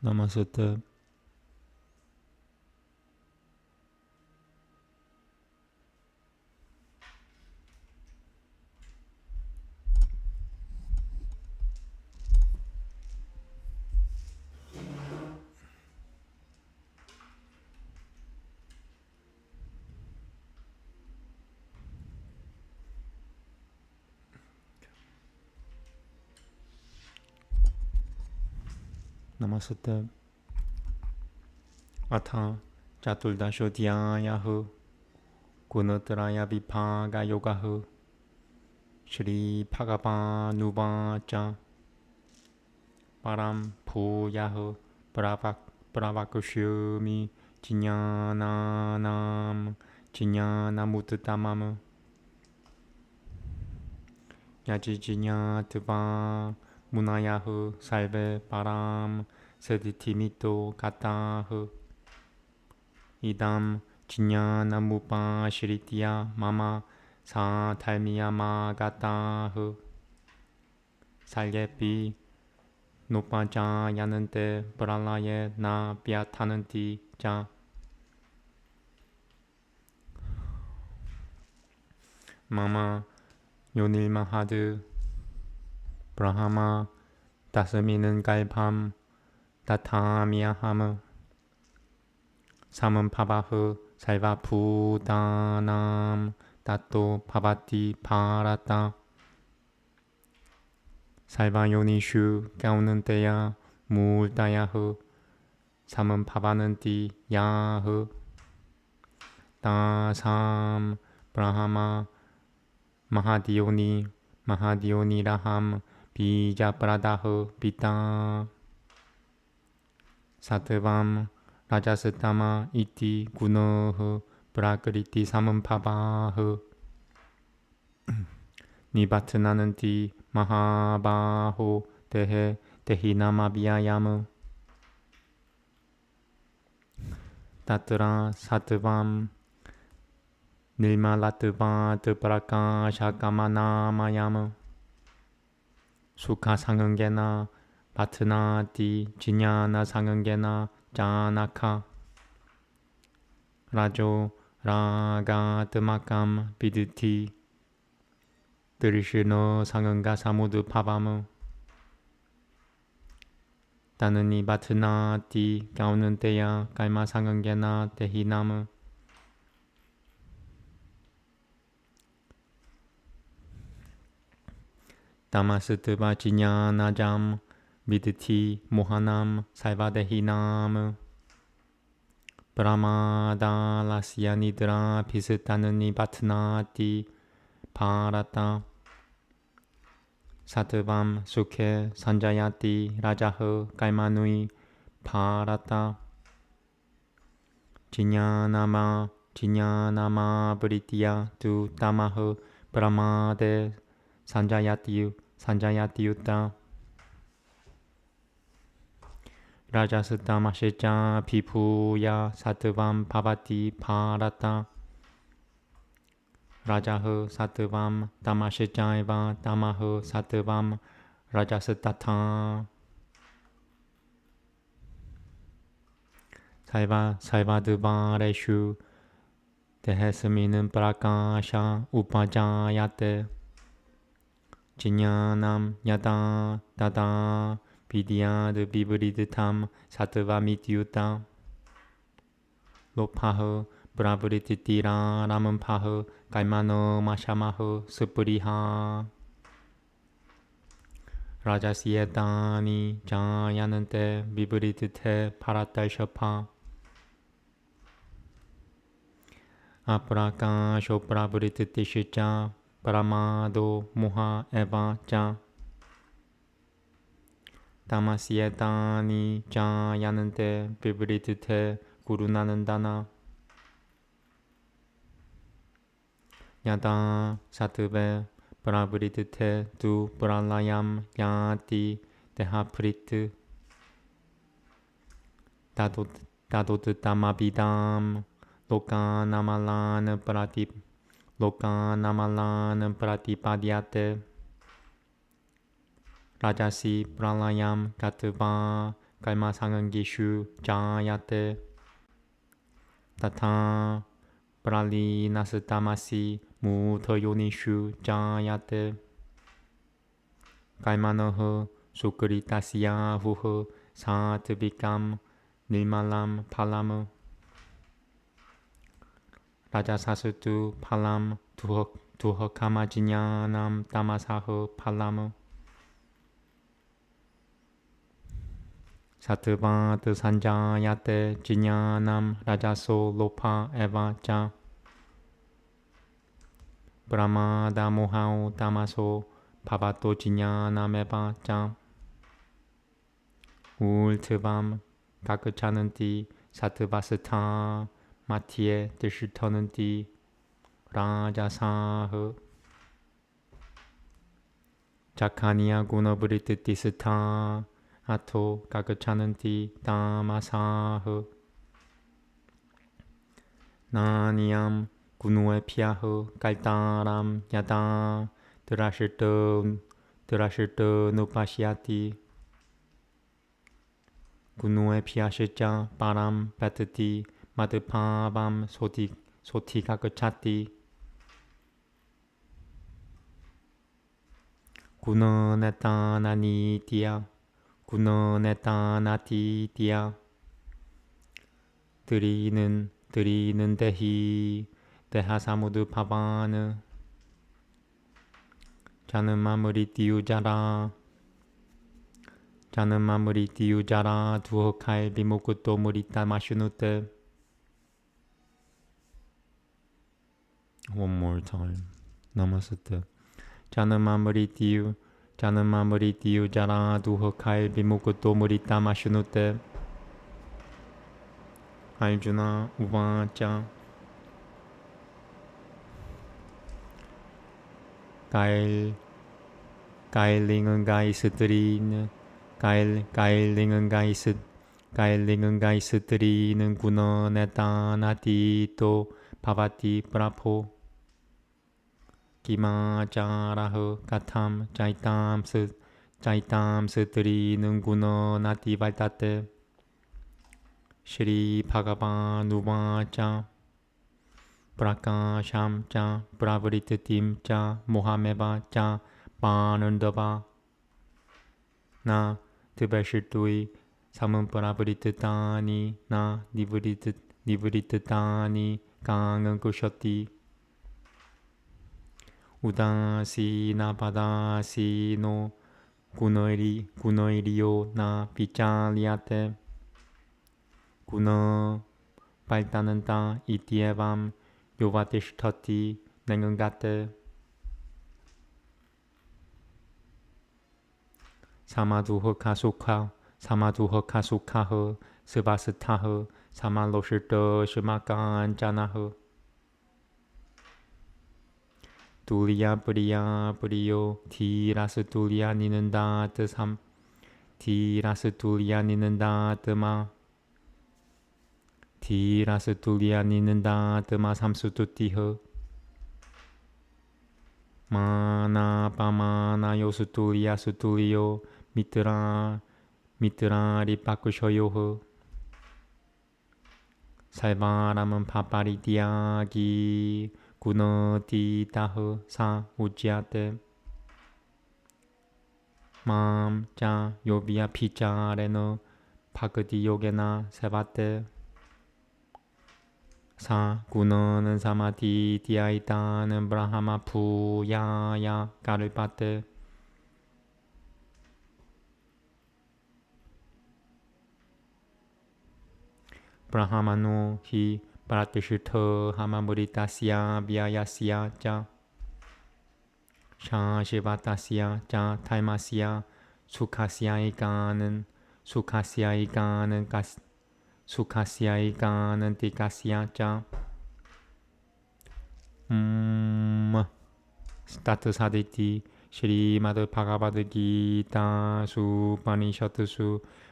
Namaste. Namaste. Atha Chaturdashodhyayahu Gunotraya Vibhaga Yogahu Shri Bhagavanuvacha Param Bhuyahu Pravakushumi Jnananam Jnanamuttamam Yajijñatva Munayahu Salve Param Seditimito Katahu Idam Jnanamupashritya Mama Satalmiyamagatahu Salyepi Nupajayanante Pralaye Na Vyatananti Ja Mama Yonilmahadu Brahma Dasami는 Galpam Datamiyaham Samam Pabahu Salva Pudanam Dato Pavati Parata Salva Yonishu Gaunanteya Multayahu Samam Pavananti Yahu Dasam Brahma Mahadiyoni Raham Bija Pradahu Pita Satvam Rajasatama iti gunohu prakriti samampabahu Nibatananti mahabaho dehe dehinamabhyayamu Tatra satvam nirmalatvat prakashakamanamayamu Sukha 상응계나 바트나티 지냐나 상응계나 자나카 라조 라가트마감 비드티 드리시노 상응가 사무드 파바무 따느니 바트나티 가우는 때야 깔마 상응계나 대히나무 다마스트바 지냐나잠 미드티 모하남 살바데히남 브라마다라시아니드라 비슷하느니 바트나티 바라타 사트밤 수케 산자야티 라자흐 깔마누이 바라타 지냐나마 브리티야 두 타마흐 브라마데 산자야티유타 라자스타마시자 비푸야 사트밤 바바티 파라타 라자흐 사트밤 타마시자에바 타마흐 사트밤 라자스타타 살바드바레슈 데헤스미는 프라카샤 우파자야테 지냐남 야다 다다 비디아드 비브리드탐 사트바미티우타 로파흐 브라브리티티라 라문파흐 갈마노 마샤마흐 스프리하 라자시에다니 자야는테 비브리드테 파라탈셔파 아프라카 쇼프라브리티티시자 브라마도 모하 에바자 다마시에다니 자야는데 비브리드테 구루나는다나 야다 사트베 브라브리드테 두 브랄라얌 야티 데하프리트 다도드 다마비담 로카나말라는 프라티파디아테 라자시 프랄라얌 가트바 kalmasangangishu jayate tata pralinasatamasi mutayonishu jayate kalmanoho sukritasya huho satvikam nirmalam palam rajasasutu palam tuhakamajiñanam tamasaho palam Satvat sanjayate jiñanam rajaso lopa eva cha brahmada mohao tamaso bhavato jiñanam eva cha 울트밤 가급차는디 사트바스타 마티에 드시터는디 라자사흐 자카니아 구너브리트티스타 아토 가급차는디 다마사흐 나니암 구누에 피아흐 깔따람 야다 드라실트 누파시아티 구누에 피아시자 바람 베트티 마드파밤 소티가 그차티 구너네타나니티야 구너네타나티티야 드리는 데히 데하사무드 파바느 자는 마무리 띄우자라 자는 마무리 띄우자라 두어칼 비무쿠토 무리타 마슈누테 One more time. Namaste. 자는 마무리 띄우자라 두어칼 비무쿠토 무리타 마슈누테 알주나 우바짜 가일링은 가이스들이는 가일링은 가이스들이는 구너네타나티또 바바티 브라포 기마자라흐 가탐 짜이탐스들이는 구너나티 발타테 Shri Bhagavan Uvacha Prakasham cha Pravrititim cha Mohameva cha Panandava Na Tibashitui Samam Pravrititani Na Nivrititani Kangan Kushati Udasi Na Padasi no Gunoirio Na Vichaliate 구너 발단은다 이티에밤 요바티슈터티 냉은가테 사마두허카수카흐 스바스타흐 사말로시터 시마간자나흐 둘리야 브리요 티라스 둘리야 니는다 뜨삼 티라스 둘리야 니는다 뜨마 티라스 둘리야 니는다 뜨마 삼수투티흐 마나 바마나 요수둘리야 수둘리요 미트라 리바쿠쇼요흐 살바람은 파파리디아기 구너티다흐 사 우지아테 맘자 요비야 피자레너 파그디요게나 세바테 사 구너는 사마티 디아이타는 브라하마 푸야야 가르바테 브라하마노 히 바라티시터 하마무리타시야 비아야시야 자 샤시바타시야 자 타이마시야 수카시아이가는 티카시야 자 스타트 사디티 Shrimad Bhagavad Gita सुपनिषत्सु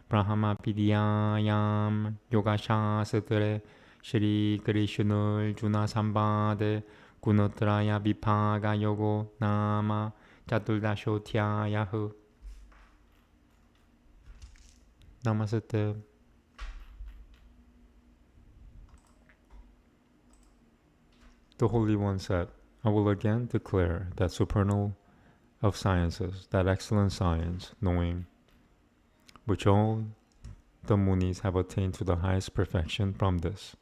ब्रह्मविद्यायां योगशास्त्रे श्रीकृष्णार्जुन संवादे गुणत्रय विभाग योगो नाम चतुर्दशोऽध्यायः Namaste. The Holy One said, I will again declare that supernal of sciences, that excellent science, knowing, which all the Munis have attained to the highest perfection from this.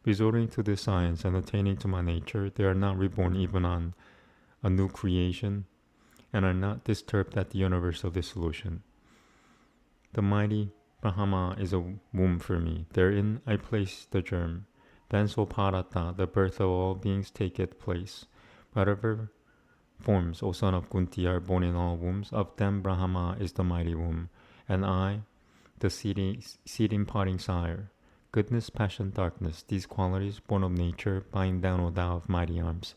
Resorting to this science and attaining to my nature, they are not reborn even on a new creation, and are not disturbed at the universal dissolution. The mighty Brahma is a womb for me. Therein I place the germ. Thence, O Bharata, the birth of all beings taketh place. Whatever forms, O son of Kunti, are born in all wombs, of them Brahma is the mighty womb, and I, the seed imparting sire. Goodness, passion, darkness, these qualities, born of nature, bind down, O thou of mighty arms,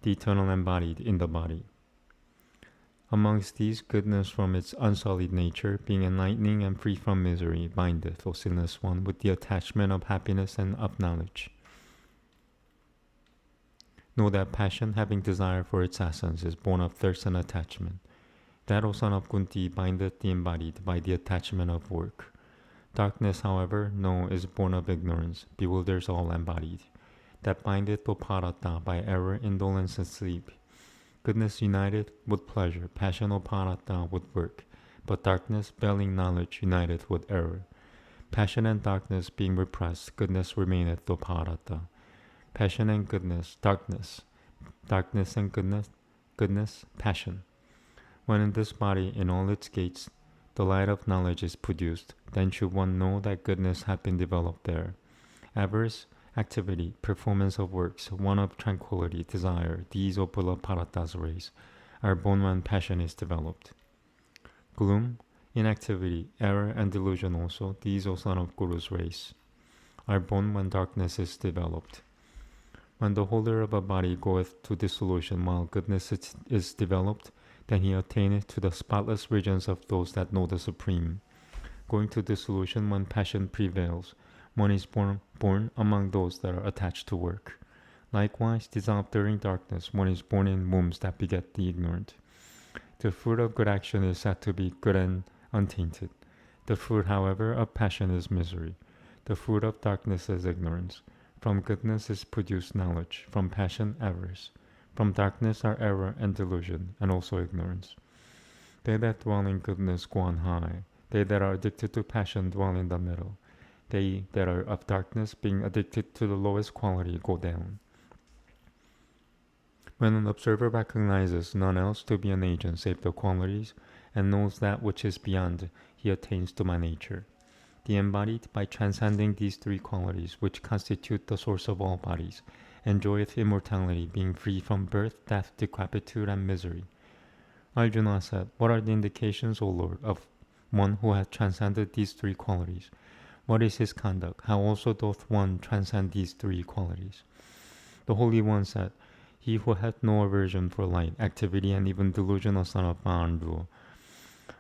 the eternal embodied in the body. Amongst these, goodness from its unsullied nature, being enlightening and free from misery, bindeth, O sinless one, with the attachment of happiness and of knowledge. Know that passion, having desire for its essence, is born of thirst and attachment. That, O son of Kunti, bindeth the embodied by the attachment of work. Darkness, however, know, is born of ignorance, bewilders all embodied. That bindeth, O Bharata, by error, indolence, and sleep. Goodness united with pleasure, passion, O Bharata, with work, but darkness, veiling knowledge, uniteth with error. Passion and darkness being repressed, goodness remaineth, O Bharata. Passion and goodness, darkness and goodness, passion. When in this body, in all its gates, the light of knowledge is produced, then should one know that goodness hath been developed there. Avarice, activity, performance of works, one of tranquility, desire, these, O Bharata's race, are born when passion is developed. Gloom, inactivity, error, and delusion also, these, O son of Guru's race, are born when darkness is developed. When the holder of a body goeth to dissolution while goodness is developed, then he attaineth to the spotless regions of those that know the Supreme. Going to dissolution when passion prevails, one is born among those that are attached to work. Likewise, dissolved during darkness, one is born in wombs that beget the ignorant. The fruit of good action is said to be good and untainted. The fruit, however, of passion is misery. The fruit of darkness is ignorance. From goodness is produced knowledge, from passion avarice. From darkness are error and delusion, and also ignorance. They that dwell in goodness go on high. They that are addicted to passion dwell in the middle. They that are of darkness, being addicted to the lowest quality, go down. When an observer recognizes none else to be an agent save the qualities, and knows that which is beyond, he attains to my nature. The embodied, by transcending these three qualities, which constitute the source of all bodies, enjoyeth immortality, being free from birth, death, decrepitude, and misery. Arjuna said, what are the indications, O Lord, of one who hath transcended these three qualities? What is his conduct? How also doth one transcend these three qualities? The Holy One said, he who hath no aversion for light, activity, and even delusion, O son of Bhandu,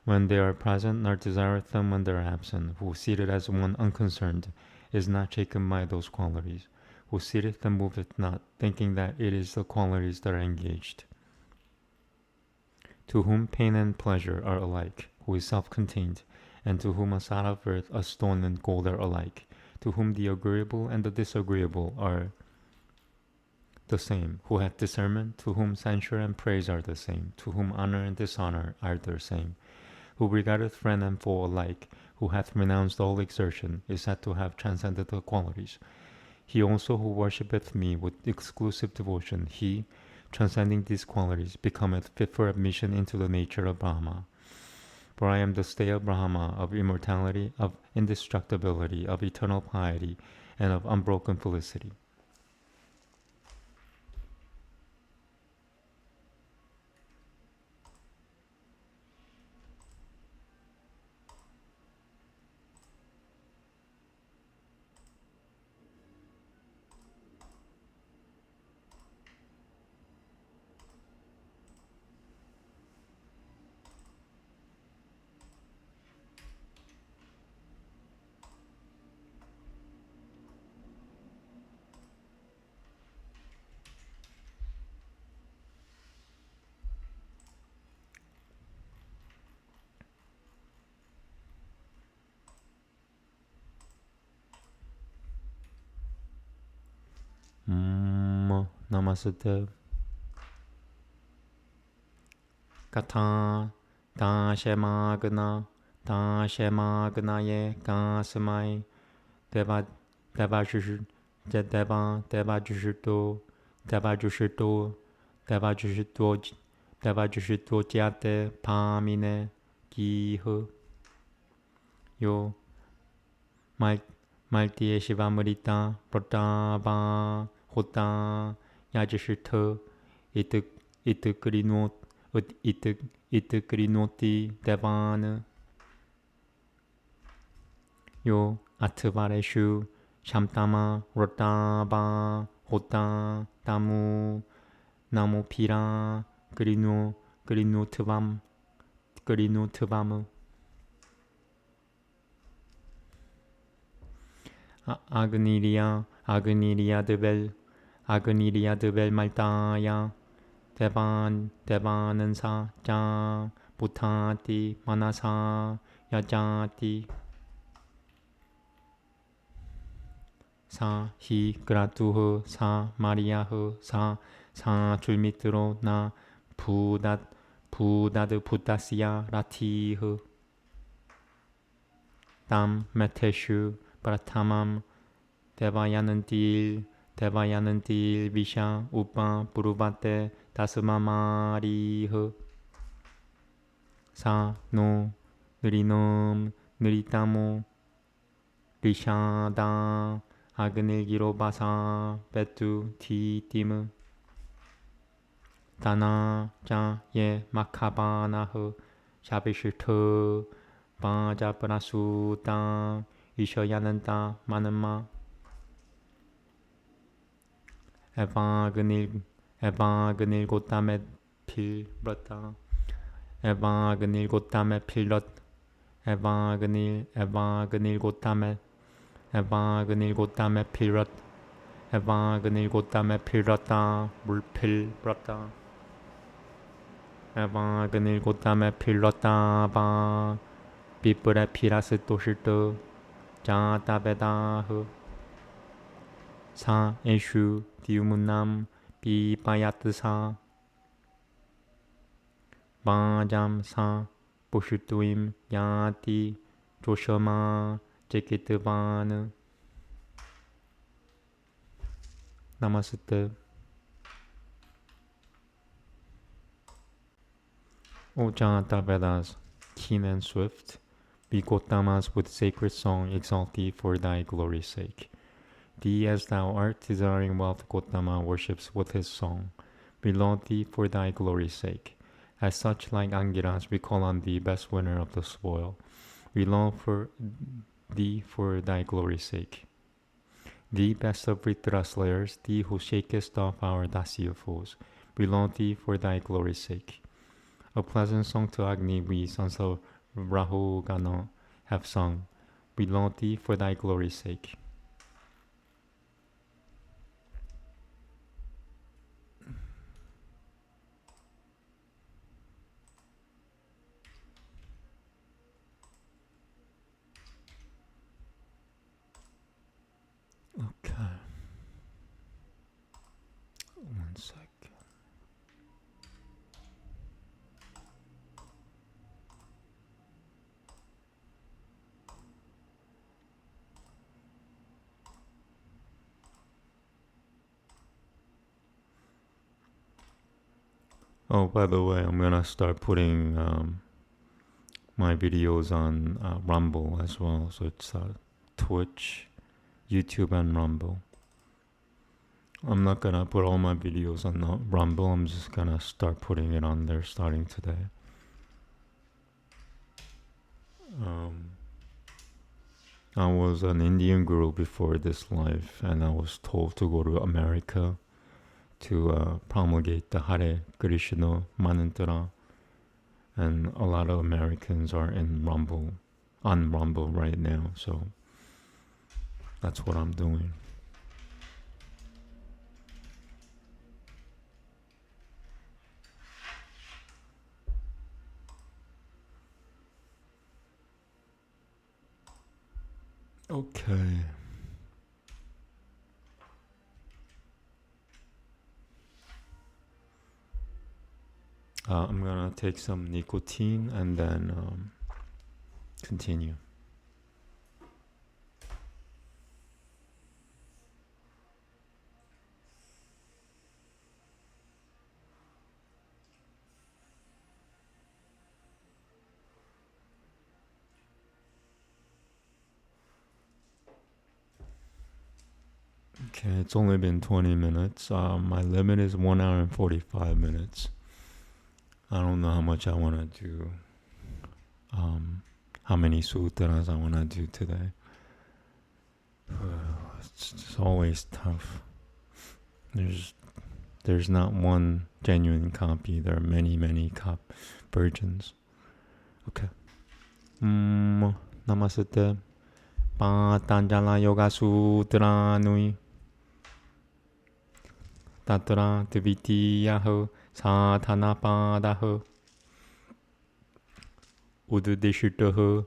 when they are present, nor desireth them when they are absent, who seated as one unconcerned, is not shaken by those qualities, who sitteth and moveth not, thinking that it is the qualities that are engaged. To whom pain and pleasure are alike, who is self-contained, and to whom a sod of earth, a stone, and gold are alike, to whom the agreeable and the disagreeable are the same, who hath discernment, to whom censure and praise are the same, to whom honor and dishonor are the same, who regardeth friend and foe alike, who hath renounced all exertion, is said to have transcended the qualities. He also who worshippeth me with exclusive devotion, he, transcending these qualities, becometh fit for admission into the nature of Brahma. For I am the stay of Brahma, of immortality, of indestructibility, of eternal piety, and of unbroken felicity. Namaste. Kata ta shemagna ta shemagna ye kasmai deva deva jush deva jushito deva jushito deva jushito deva jushito jate pamine kiho yo malti shivamrita protava hota yajishito ituk itukrinot itukrinoti devan yo atvareshu shamtama rotava hota tamu namu pira grinutvam Agniria devel maltaya devanansa ja butati manasa yajati sa hi gratuho sa mariaho sa julmitro na budat butasya ratiho tam meteshu pratamam Devayanantil Visha Upa Puruvate Tasmamariho Sa no Nrinom Nritamo Rishada Agnilgirobasa Petu Titim Dana Ja Ye Makabanaho Shabishito Pajaprasuta Ishoyananta Manama Evagnil Gotamet Pilbrata Evagnil Gotamet Pilot Evagnil Gotamet Pilot Evagnil Gotamet Pilota Pilbrata Evagnil Gotamet Pilota Ba Pipure Piras Toshito Jata Vedaho Sa Eshu Diumunam Pipayatsa Bajam Sa Pushutuim Yati Joshama Jekitavan Namaste. O Janta Vedas, keen and swift, be Gotamas with sacred song exalt thee for thy glory's sake. Thee as thou art, desiring wealth, Gotama worships with his song. We laud thee for thy glory's sake. As such, like Angiras, we call on thee, best winner of the spoil. We laud for thee for thy glory's sake. Thee, best of Vritra slayers, thee who shakest off our Dasya foes. We laud thee for thy glory's sake. A pleasant song to Agni we, sons of Rahu Gana, have sung. We laud thee for thy glory's sake. Okay. 1 second. Oh, by the way, I'm gonna start putting my videos on Rumble as well. So it's Twitch, YouTube, and Rumble. I'm not gonna put all my videos on Rumble. I'm just gonna start putting it on there starting today. I was an Indian guru before this life, and I was told to go to America to promulgate the Hare Krishna Mantra, and a lot of Americans are on Rumble right now, so that's what I'm doing. Okay. I'm gonna take some nicotine and then continue. Okay, it's only been 20 minutes. My limit is 1 hour and 45 minutes. I don't know how much I want to do, how many sutras I want to do today. It's always tough. There's not one genuine copy. There are many versions. Okay. Namaste. Patanjali Yoga Sutras nui. Tatra Tvitiyaho Sathanapadaho Ududishitaho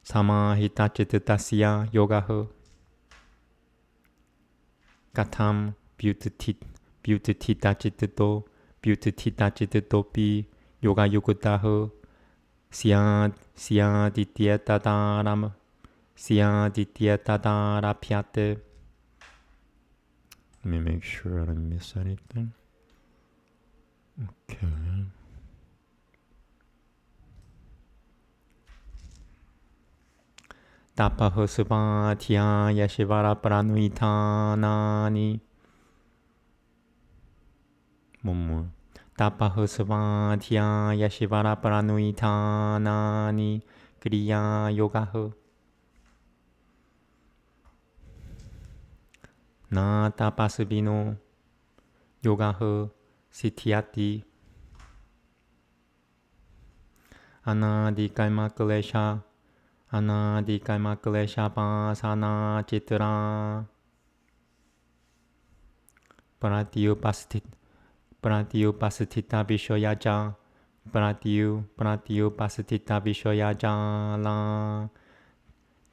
Samahitachitatasya Yogaho Katham Bhutititachititopi Yoga Yukutaho Syadityatarapyate. Let me make sure I don't miss anything. Okay. Tapaho Subhatya Yashivara Pranuitanani. One more. Tapaho Subhatya Yashivara Pranuitanani Kriya Yogaho. Na tapasvino yogaho sithyati anadi kaima klesha pasana chitra pratyupasthita vishoyaja pratyupasthita vishoyaja la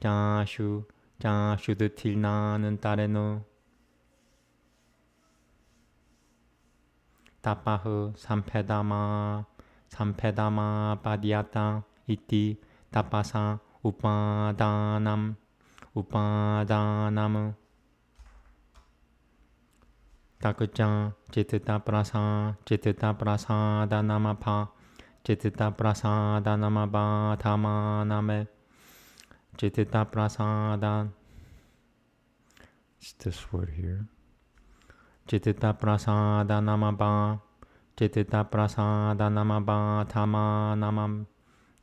jashudutilnanantareno. Tapaho sampedama padhyata iti tapasa upadanam takuja citita prasadanamapa citita prasadanamaba tamaname citita prasadan. It's this word here. Citita prasadanamaba tamanamam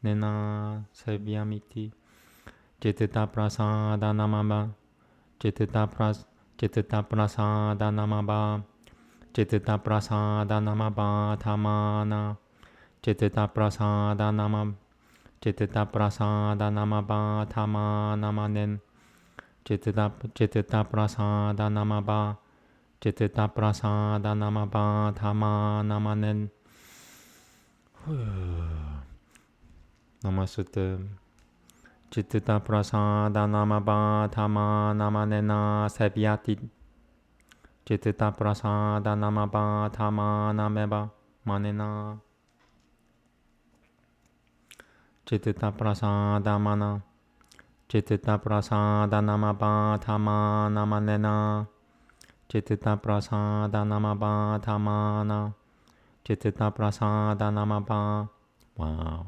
nena sevyamiti. Citita prasadanamaba citita prasadanamaba tamana citita prasadanamaba tamanamanen citita prasadanamaba citita prasadanamaba tamanamanen. Namaste. Citita prasadanamaba tamanamanena sevyati. Citita prasadanamaba tamanameba manena. Citita prasadamana citita prasadanamaba tamanamanena citita prasadanamaba tamana citita prasadanamaba. Wow.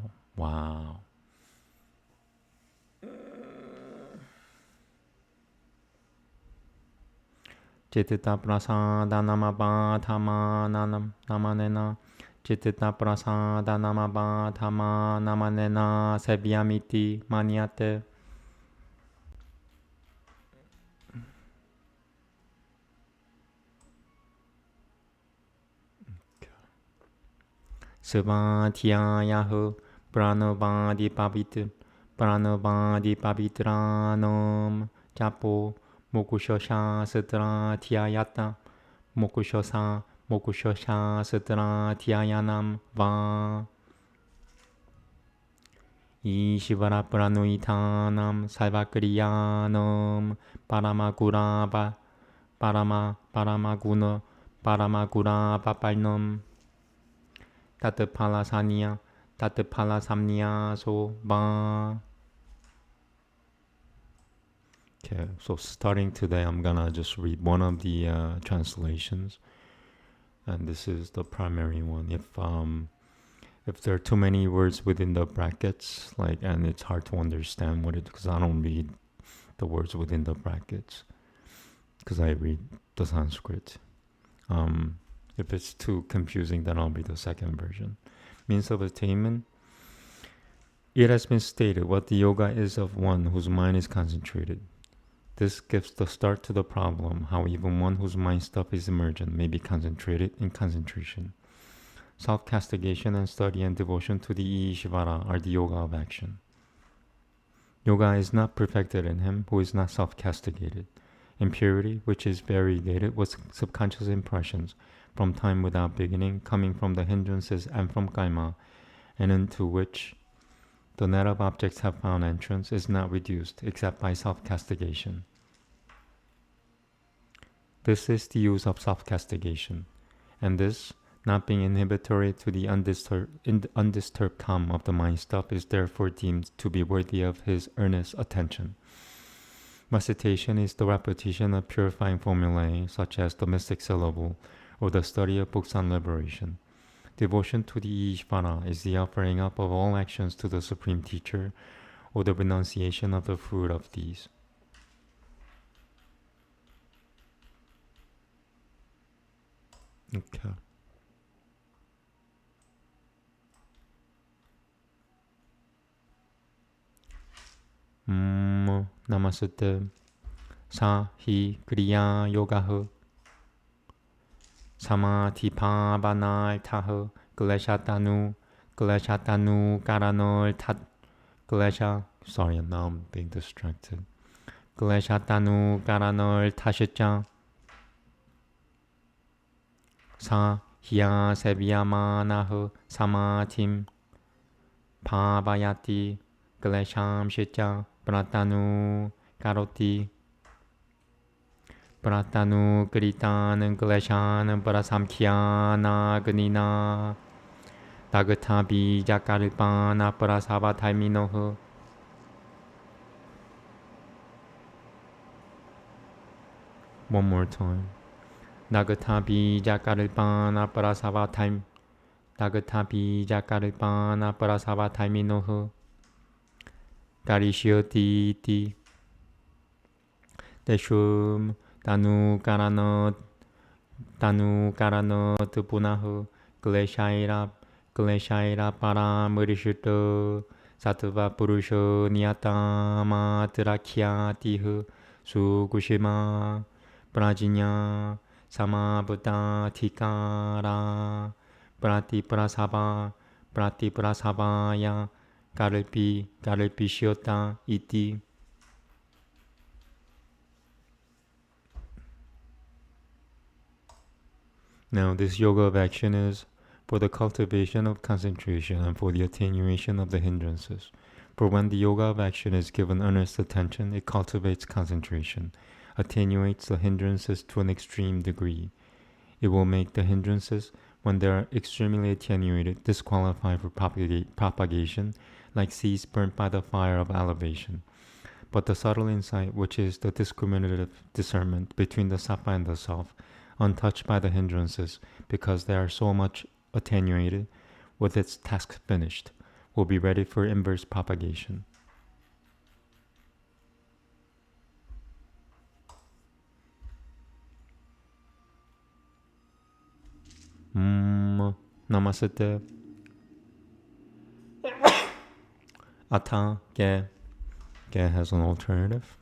Citita prasadanamaba tamanana citita prasadanamaba tamanamanena sevyamiti manyate. Subhatyayaho pranavadi pavitranam japo mokushosha satra tyayata mokushosha satra tyayanam va Ishvara pranuitanam salvakriyanam paramaguna papalnam Tatpalasanya, Tatpalasamnya Soba. Okay, so starting today, I'm gonna just read one of the translations, and this is the primary one. If there are too many words within the brackets, and it's hard to understand what it, because I don't read the words within the brackets, because I read the Sanskrit. If it's too confusing, then I'll read the second version. Means of attainment. It has been stated what the yoga is of one whose mind is concentrated. This gives the start to the problem how even one whose mind stuff is emergent may be concentrated in concentration. Self-castigation and study and devotion to the Ishvara are the yoga of action. Yoga is not perfected in him who is not self-castigated. Impurity, which is variegated with subconscious impressions from time without beginning, coming from the hindrances and from karma, and into which the net of objects have found entrance, is not reduced except by self-castigation. This is the use of self-castigation, and this, not being inhibitory to the undisturbed calm of the mind stuff, is therefore deemed to be worthy of his earnest attention. Recitation is the repetition of purifying formulae, such as the mystic syllable, or the study of books on liberation. Devotion to the Ishvara is the offering up of all actions to the Supreme Teacher, or the renunciation of the fruit of these. Okay. Namaste. Sa hi kriya yoga Samadhi-bhavanai taha kleshatanu karanol tat klesha. Sorry, now I'm being distracted. Kleshatanu karanol tashitja. Sa hiya sevyamanaha samatim bhavayati klesham shitya pratanu karoti. Pratanu kritan kleshan parasamkhyana gnina dagatabi jakaripana parasavataiminoho. One more time. Dagatabi jakaripana parasavataiminoho. Garishyoti iti. Deshum Tanu karana tupunahu kleshaira paramurishito sattva purusho niyatama tirakyatihu sukushima prajinya samabhuta thikara pratiprasavaya kalpishyota iti. Now, this yoga of action is for the cultivation of concentration and for the attenuation of the hindrances. For when the yoga of action is given earnest attention, it cultivates concentration, attenuates the hindrances to an extreme degree. It will make the hindrances, when they are extremely attenuated, disqualify for propagation, like seeds burnt by the fire of elevation. But the subtle insight, which is the discriminative discernment between the sattva and the self, untouched by the hindrances because they are so much attenuated, with its task finished, will be ready for inverse propagation. Namaste. Ata, ge. Ge has an alternative.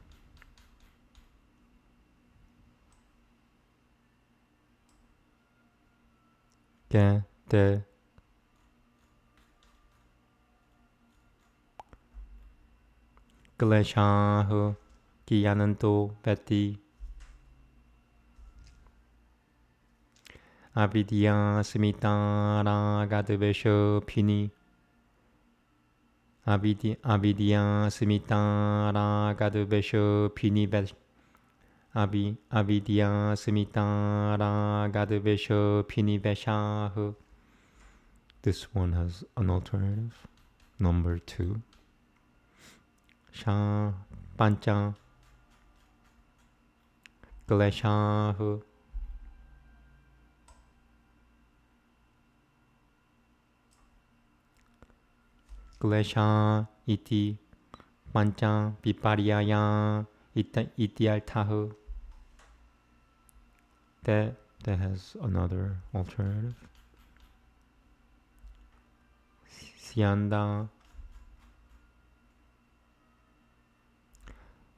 Ge, de. Kleshahu, kiyananto, veti. Avidya simitara gadavesha pini. Avidya simitara gadavesha pini vesh. Avidya simitara gadavesha pini veshahu. This one has an alternative. Number 2. Sha Pancha Kleshahu Klesha iti Pancha Viparyaya iti altahu. That has another alternative.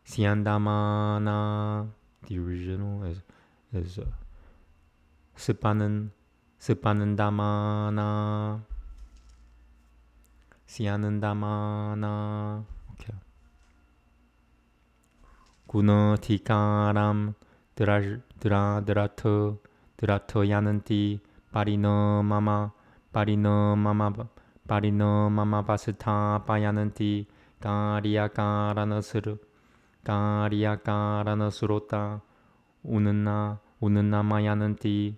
Siandamana. The original is Sipanandamana. Sianandamana. Okay. Gunatikaram Drata Yananti Parino Mama Vasita Payananti Karyakarana Surota Unana Mayananti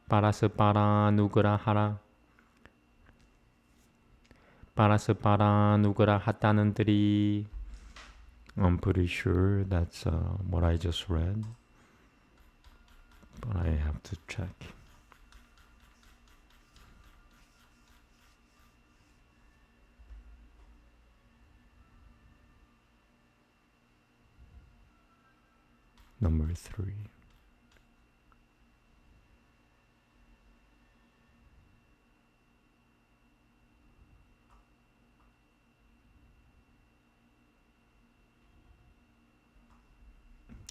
Parasapara Nugara Hatanantri. I'm pretty sure that's what I just read, but I have to check. Number 3.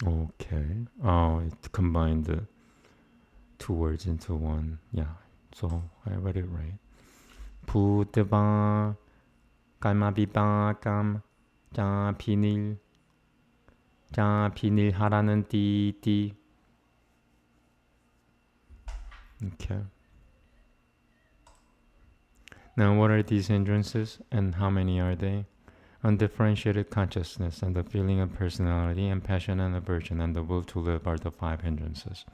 Okay. Oh, it combined the 2 words into one. Yeah. So I read it right. Putava Kalmabibakam Japinil Haranan Ti. Okay. Now, what are these hindrances and how many are they? Undifferentiated consciousness and the feeling of personality and passion and aversion and the will to live are the 5 hindrances.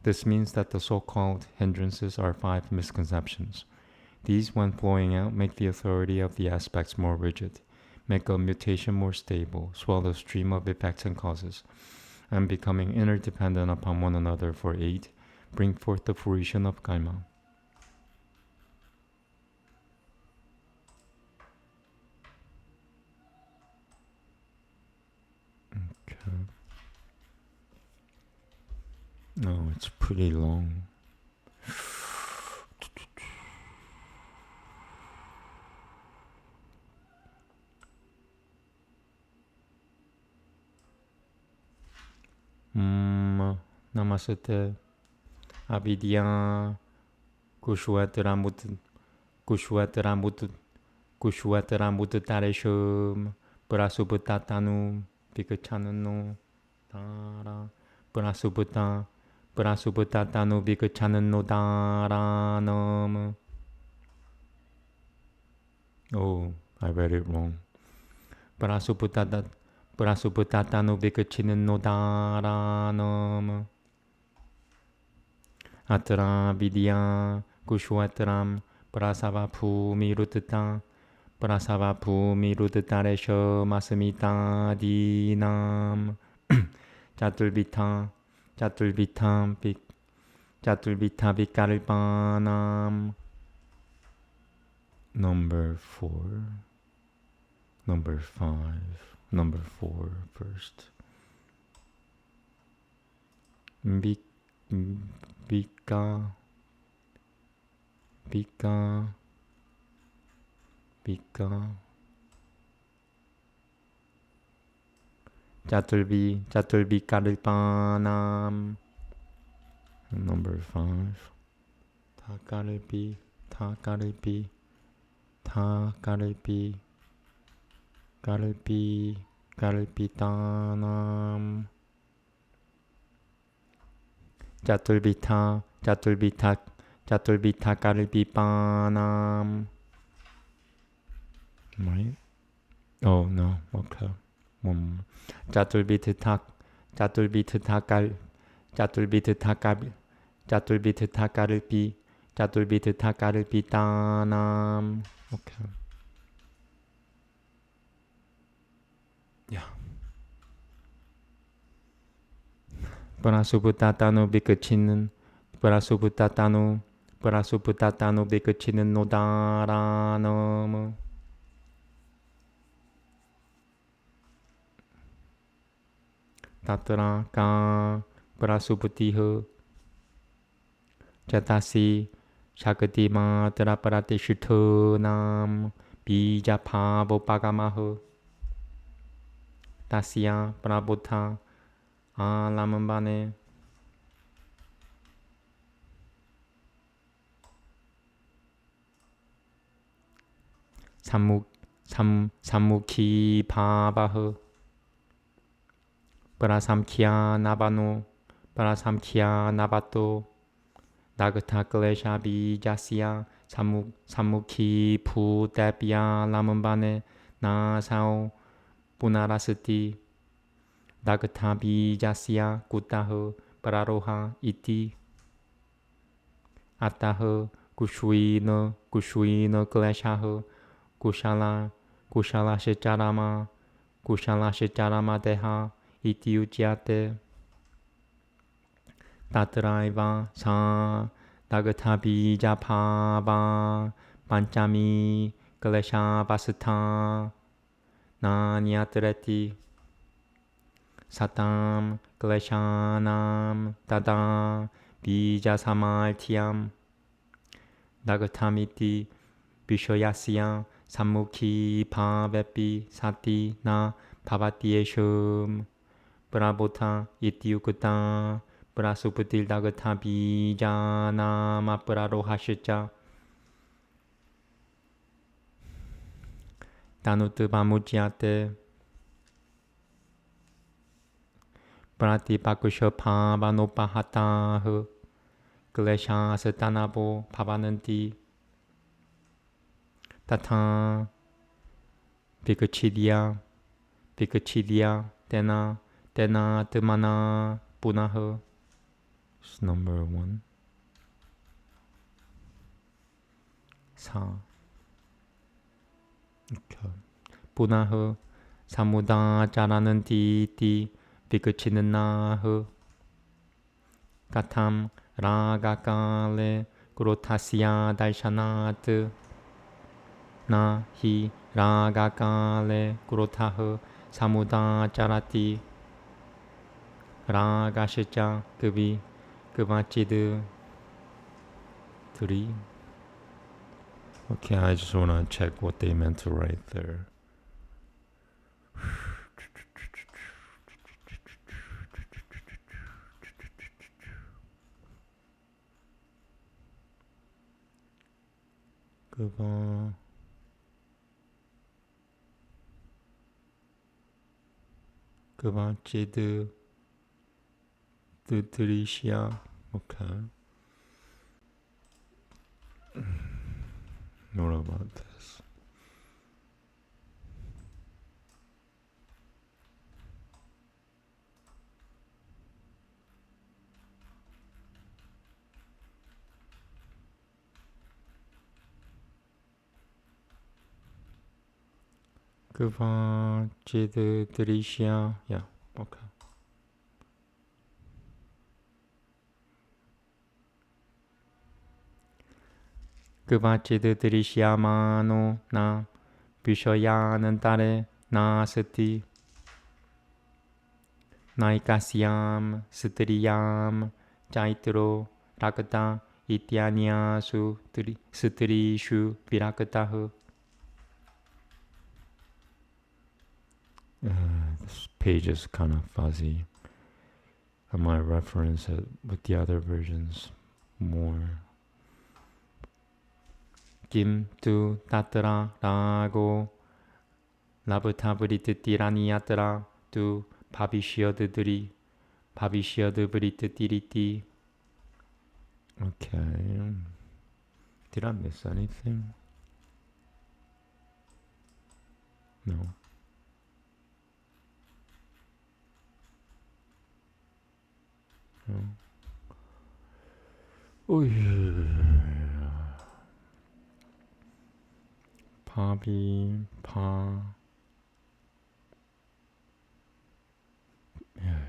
This means that the so-called hindrances are 5 misconceptions. These, when flowing out, make the authority of the aspects more rigid, make a mutation more stable, swell the stream of effects and causes, and becoming interdependent upon one another for aid, bring forth the fruition of karma. Okay. No, it's pretty long. Namaste. Avidya Kushwatramut Tareshum Prasubutatanu Vikachanano Tara Prasubutatanu Vikachanano Taranam. Oh, I read it wrong. Prasubutatanu Vikachanano Taranam. Atra Vidya Kushwatram Prasavapu Mirutata Resho Masamita Dinam Chatulvita Vikalpanam. Number 5. Number 4 first. Vika Chatulvi Kalpanam. Number 5. Kalpitanam. Chatulvita Kalpipanam. Right? Oh no, okay. Chatulvita Kalpi Chaturvidhitakalpitanam. Okay. Yeah. Parasuputatano bhikachinin. Parasuputatano bhikachinin nodaranam. Tatra ka parasupatiha Chatasi Shakati Matra Paratishito Nam Bija Pavo Pagamaho Tasya Prabhuta Alamambane Sammukhi Pavaho Parasamkhya Nabato Dagata Klesha Bijasya Sammukhi Putapya Lamambane Nasao Punarasati Dagata Bijasya Kutaho Pararoha Iti Ataho Kushwina Kleshaho Kushala Shecharama Deha Iti Ujyate Tatraiva Sa Dagata Bijapava Panchami Klesha Vasata Nanyatrati Satam Kleshanam Tada Bijasamaltyam Dagatamiti Vishoyasya Sammukhi Pavepi Sati Na Bhavatieshum Prabhuta Ityukata Prasuputil Dagata Bijanama Prarohashcha Tanutubamujyate Pratipakusha Pavanopahataha Klesha Satanabo Pavananti Tata Vikachidia Tena Temana Punaha. It's number 1. Sa. Okay. Punaha Samudacharananti Iti Vikachinanaha Katam Ragakale Kurotasya Darshanat Na Hi Ragakale Kurotaha Samudacharati Ragashacha Kavachid 3. Okay, I just want to check what they meant to write there. Kavachid Trisha. Okay. What about this? Kavachid Trisha. Yeah, okay. Kavachid Trishyamano Na Vishayanantare Nasati Naikasyam Satriyam Chaitro Rakata Ityanyasu Sutrishu Virakatahu. This page is kind of fuzzy. I might reference it with the other versions more. Kim tu tatra rago labutaburittirani yatra tu bhavishyadudri bhavishyadubrittiriti. Okay. Did I miss anything? No. No. Oh yeah. Pabi, Pa. Yeah.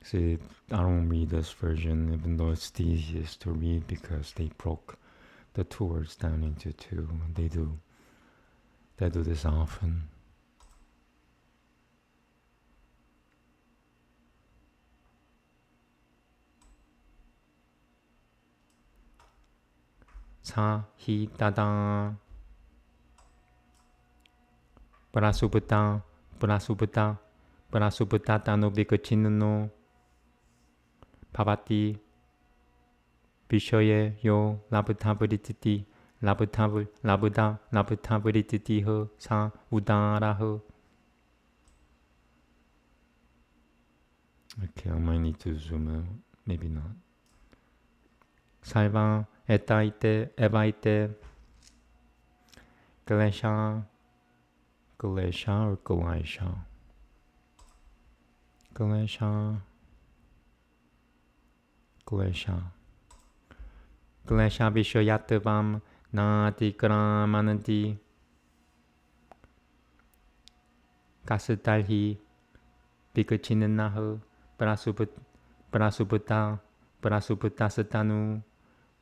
See, I don't read this version, even though it's the easiest to read because they broke the two words down into two. They do this often. Sa hi tada Prasupata Prasupata Prasupata Tano Bikachinano Pavati Vishoye Yo Labutaburititi Labutaburititi Ho Sa Udara Ho. Okay, I might need to zoom out. Maybe not. Salva etaite evaite Galesha or Galesha? Galesha Vishoyatavam Nati Kramananti Kasutalhi Pikachinanaho Prasupata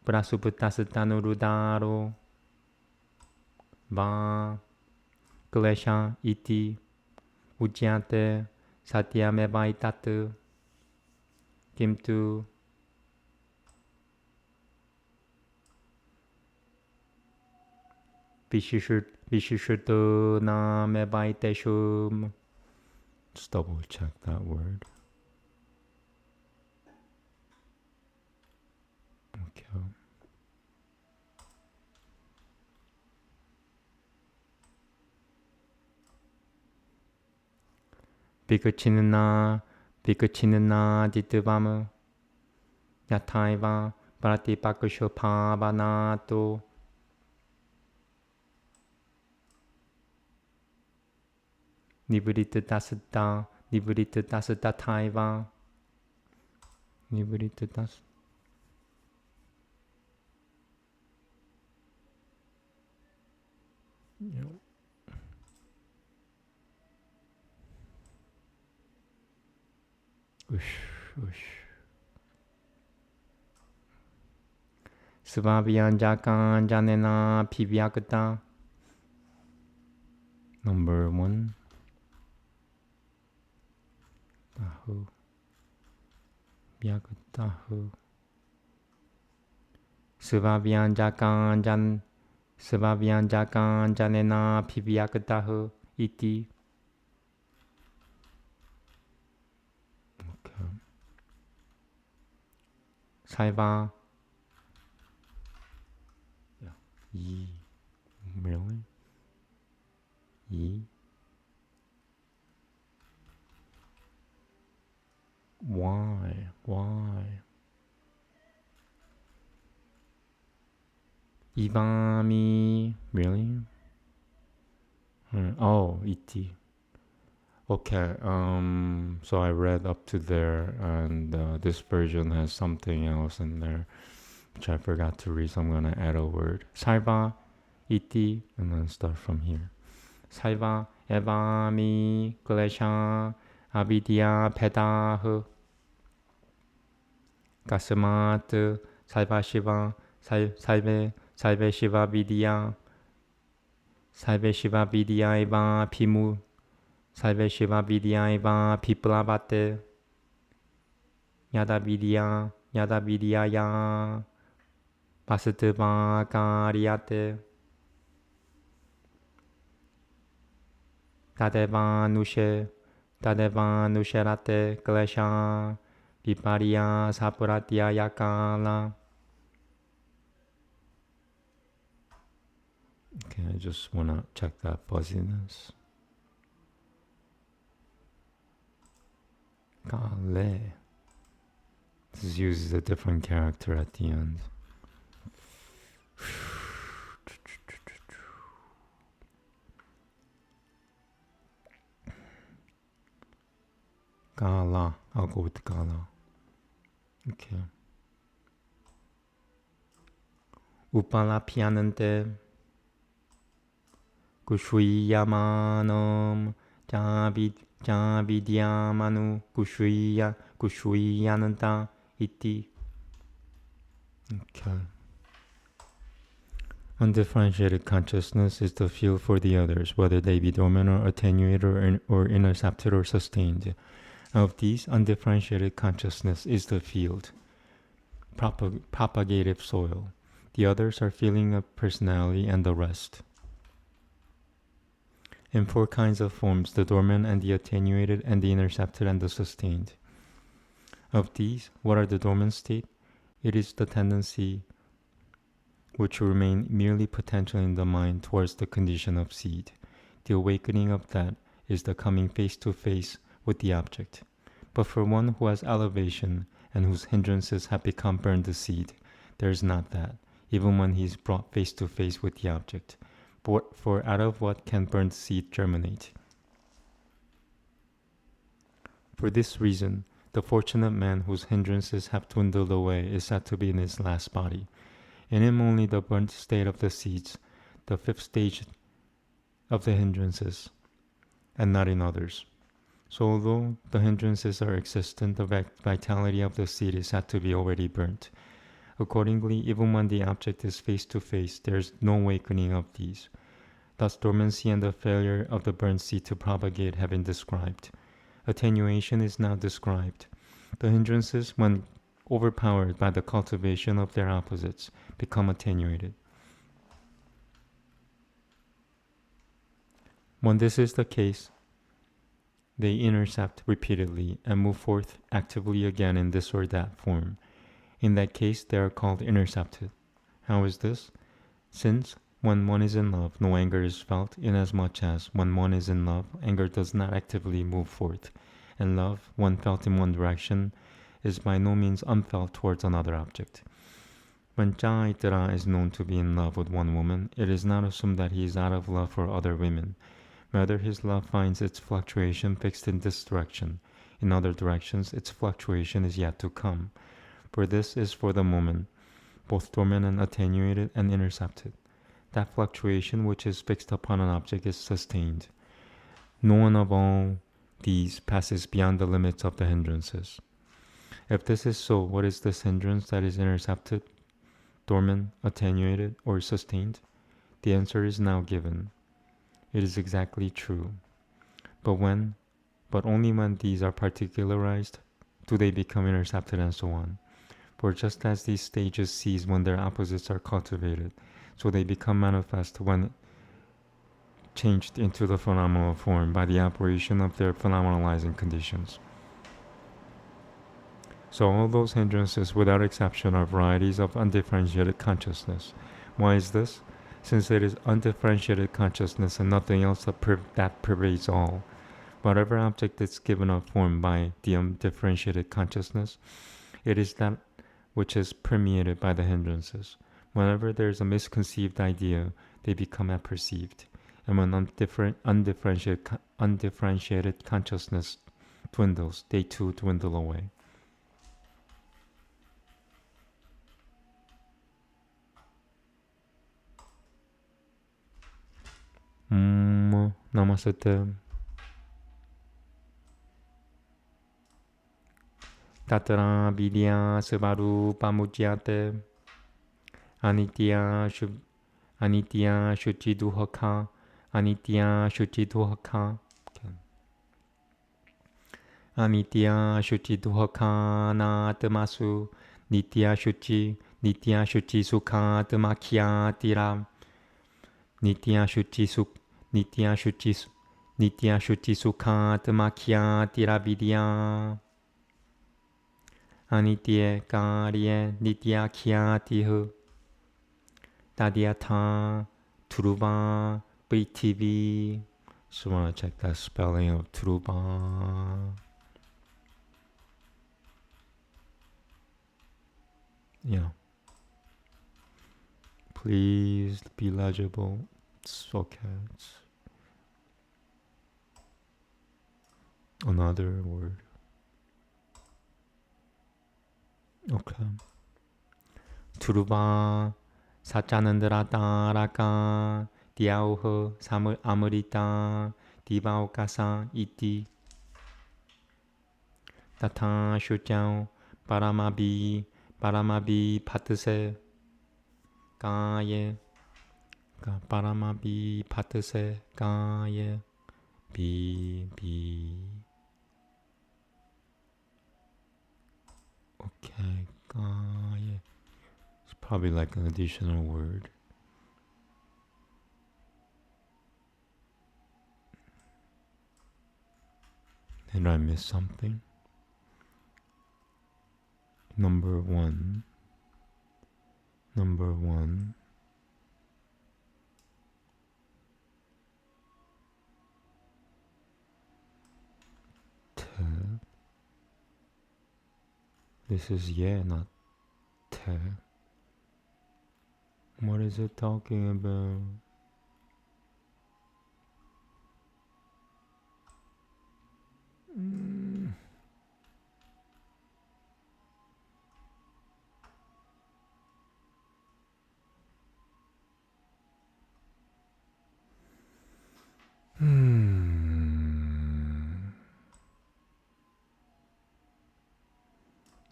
Satanu Rudaro Va Galesha iti Ujyate Satyamevaitat Kimtu Vishishurto Namevaiteshum. Just double check that word. Okay. Pikachinana Dituvama Yataiva Pratipakashopavanato Nivrita dasata taiva Nivrita das. Yep. Svabhyanjakan janena pivyakata. Number 1. Tahu Vyakatahu Svabhyanjakan janena pivyakatahu iti. Okay. Saiva. Yeah. Yi. Really? Yi. Why? Ivami. Really? Oh, iti. Okay, so I read up to there, and this version has something else in there, which I forgot to read, so I'm going to add a word. Salva, iti, and then start from here. Salva, evami, klesha, avidya, pedah, kasamat, salva shiva, salve shiva vidya, eva pimu, Salve Shiva Vidya Eva Piplavate Yada Vidyaya Vasatava Karyate Tadeva Nusherate Klesha Viparya Sapuratya Yakala. Okay, I just want to check that fuzziness. Kale. This uses a different character at the end. Kala. I'll go with Kala. Okay. Upalapyanante. Kushviyamanam Javidyamanu Kushviyananta iti. Okay. Undifferentiated consciousness is the field for the others, whether they be dormant or attenuated or intercepted or sustained. Of these, undifferentiated consciousness is the field, propagative soil. The others are feeling of personality and the rest. In four kinds of forms, the dormant and the attenuated and the intercepted and the sustained. Of these, what are the dormant state? It is the tendency which will remain merely potential in the mind towards the condition of seed. The awakening of that is the coming face to face with the object. But for one who has elevation and whose hindrances have become burned the seed, there is not that, even when he is brought face to face with the object. For out of what can burnt seed germinate? For this reason, the fortunate man whose hindrances have dwindled away is said to be in his last body. In him only the burnt state of the seeds, the fifth stage of the hindrances, and not in others. So although the hindrances are existent, the vitality of the seed is said to be already burnt. Accordingly, even when the object is face to face, there is no awakening of these. Thus dormancy and the failure of the burnt seed to propagate have been described. Attenuation is now described. The hindrances, when overpowered by the cultivation of their opposites, become attenuated. When this is the case, they intercept repeatedly and move forth actively again in this or that form. In that case, they are called intercepted. How is this? Since when one is in love, no anger is felt, inasmuch as when one is in love, anger does not actively move forth, and love, when felt in one direction, is by no means unfelt towards another object. When Chaitara is known to be in love with one woman, it is not assumed that he is out of love for other women. Rather, his love finds its fluctuation fixed in this direction. In other directions, its fluctuation is yet to come. For this is for the moment, both dormant and attenuated and intercepted. That fluctuation which is fixed upon an object is sustained. No one of all these passes beyond the limits of the hindrances. If this is so, what is this hindrance that is intercepted, dormant, attenuated, or sustained? The answer is now given. It is exactly true. But only when these are particularized, do they become intercepted and so on. For just as these stages cease when their opposites are cultivated, so they become manifest when changed into the phenomenal form by the operation of their phenomenalizing conditions. So all those hindrances without exception are varieties of undifferentiated consciousness. Why is this? Since it is undifferentiated consciousness and nothing else that pervades all. Whatever object is given a form by the undifferentiated consciousness, it is that which is permeated by the hindrances. Whenever there is a misconceived idea, they become apperceived. And when undifferentiated consciousness dwindles, they too dwindle away. Namaste. Tatara vidya sevaru pamujyate anitya shuchi duhaka anitya shuchi duhaka anitya shuchi duhaka natamasu nitya shuchi sukha tamakyatira nitya shuchi sukha tamakyatira vidya anitya karye nitya khyatihu tadyatha truva prithvi. Just want to check that spelling of truva. Yeah. Please be legible. It's okay. It's another word. Okay. Truva Sachanandra Taraka Diauho Amrita Divaokasa iti Tata Shuchao Paramabi Patase Gaye Paramabi Patase Gaye Bi. Okay, Gaye. It's probably like an additional word. Did I miss something? Number one. Te. This is not te. What is it talking about?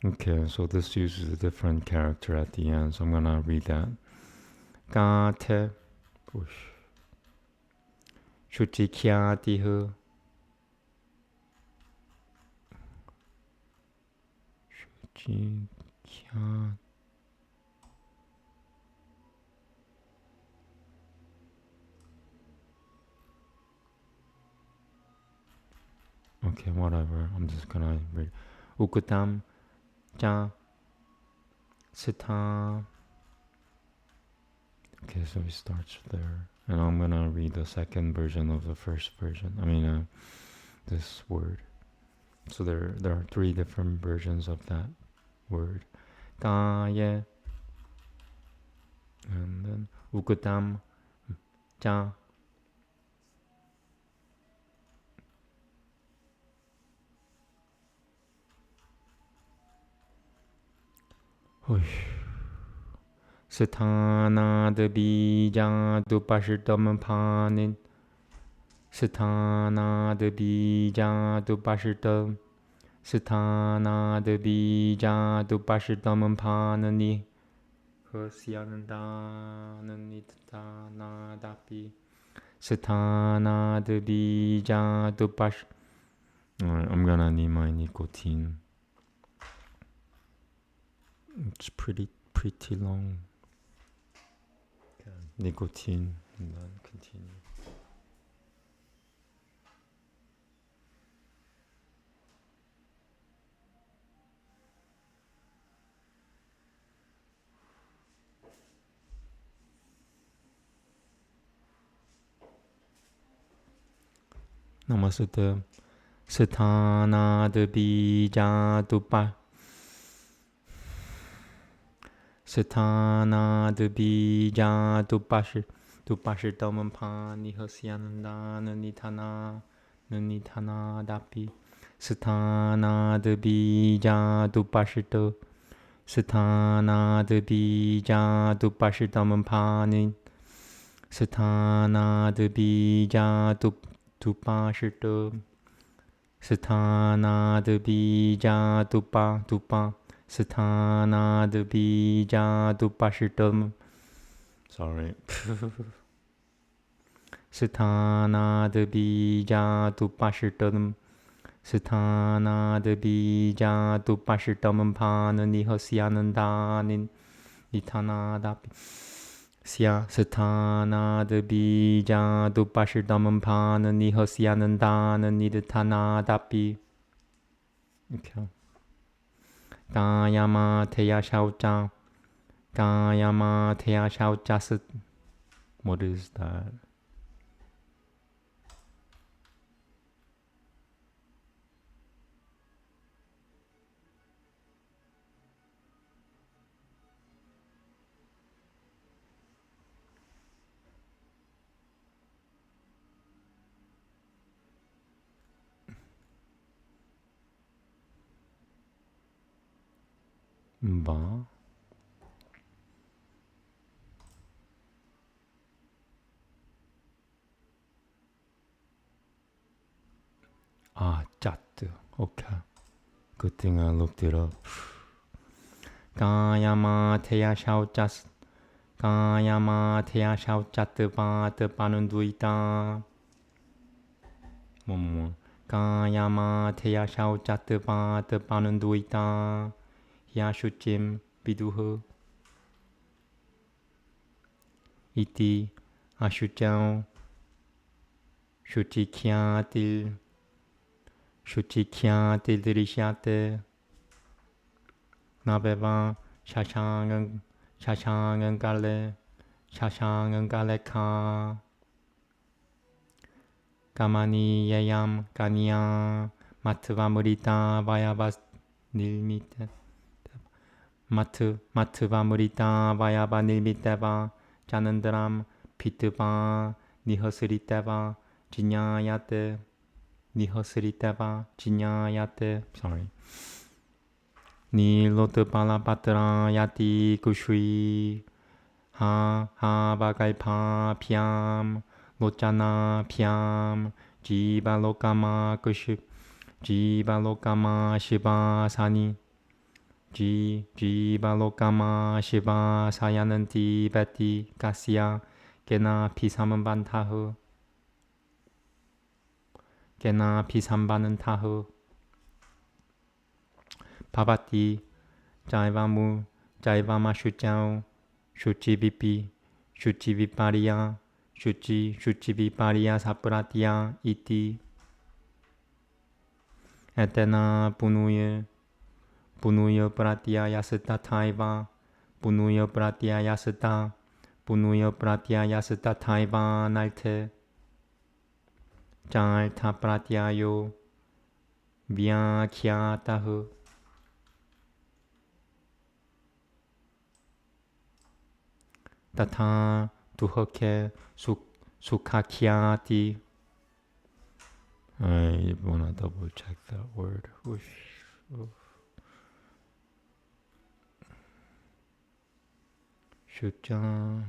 Okay, so this uses a different character at the end, so I'm gonna read that. Ka te Shuchi kya tihu Shuchi kya. Okay, whatever. I'm just gonna read. Ukutam cha sita. Okay, so it starts there. And I'm gonna read the second version of the first version. This word. So there are three different versions of that word. Kaya. And then ukutam cha. Satana de bija dupashitam panin. Satana de bija dupashitam. Satana de bija dupashitam panani. Hasyananda tana dapi. Satana de bija dupash. Alright, I'm gonna need my nicotine. It's pretty long. Okay. Nicotine, and then continue. Namaste. Satana de bija dupa. Satana de bija dupashitam pani hasyananda nanitana dapi. Satana de bija dupashito. Satana de bija dupashitam pani. Satana de bija dupashito. Satana de bija dupa. Satana de bija dupashitam. Sorry. Satana de bija dupashitam. Satana de bija dupashitam panani hasyanandanin nitanadapi. Sya satana de bija dupashitam panani hasyanandanin nitanadapi. Okay. Kayama teya shaucha. Kayama teya shaucha. What is that? Ba. Jat. Okay. Good thing I looked it up. Kayama teya shauchas. Kayama teya shauchat vat panunduita. One more. Kayama teya shauchat vat panunduita. Yashuchim viduhu. Iti ashuchao. Shuchikyatil. Shuchikyatil dirishyate. Nabeva shashangan gale ka. Kamani yayam kanya matva vayabas nilmite. Matva murita vayaba nilmiteva janandram pitva nihasriteva jinyayate. Nihasriteva jinyayate. Sorry. Nilot palapatra yati kushri ha bagalpa pyam lochana pyam jiva lokama shiva sani jiva lokama shiva sayananti beti kasya kena pisambantahu kena pisambantahu Pavati Jaivamu Jaivama Shuchao Shuchi Vipi Shuchi Vipariya Shuchi Vipariya Sapratya Iti Etena Punuya Pratya Yasata Taiva Punuya Pratya Yasata Taiva Nalte Jalta Pratyayo Vyakhyatahu Tata duhoke sukhakyati. I wanna double check that word. Shucha.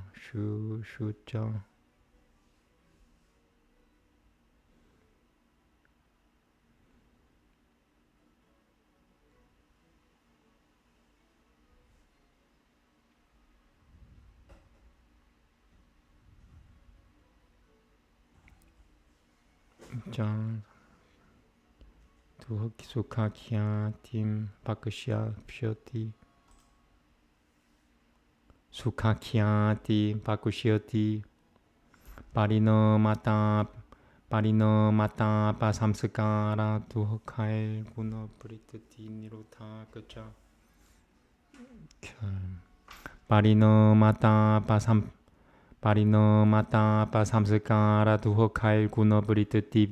John Sukhakhyatim Pakushyati Sukhakhyatim Pakushyati Parinamata Pasamskara Duhakail Guna Pritati Nirotha Gacha Parinamata Pasamskara Duhakail Guna Pritati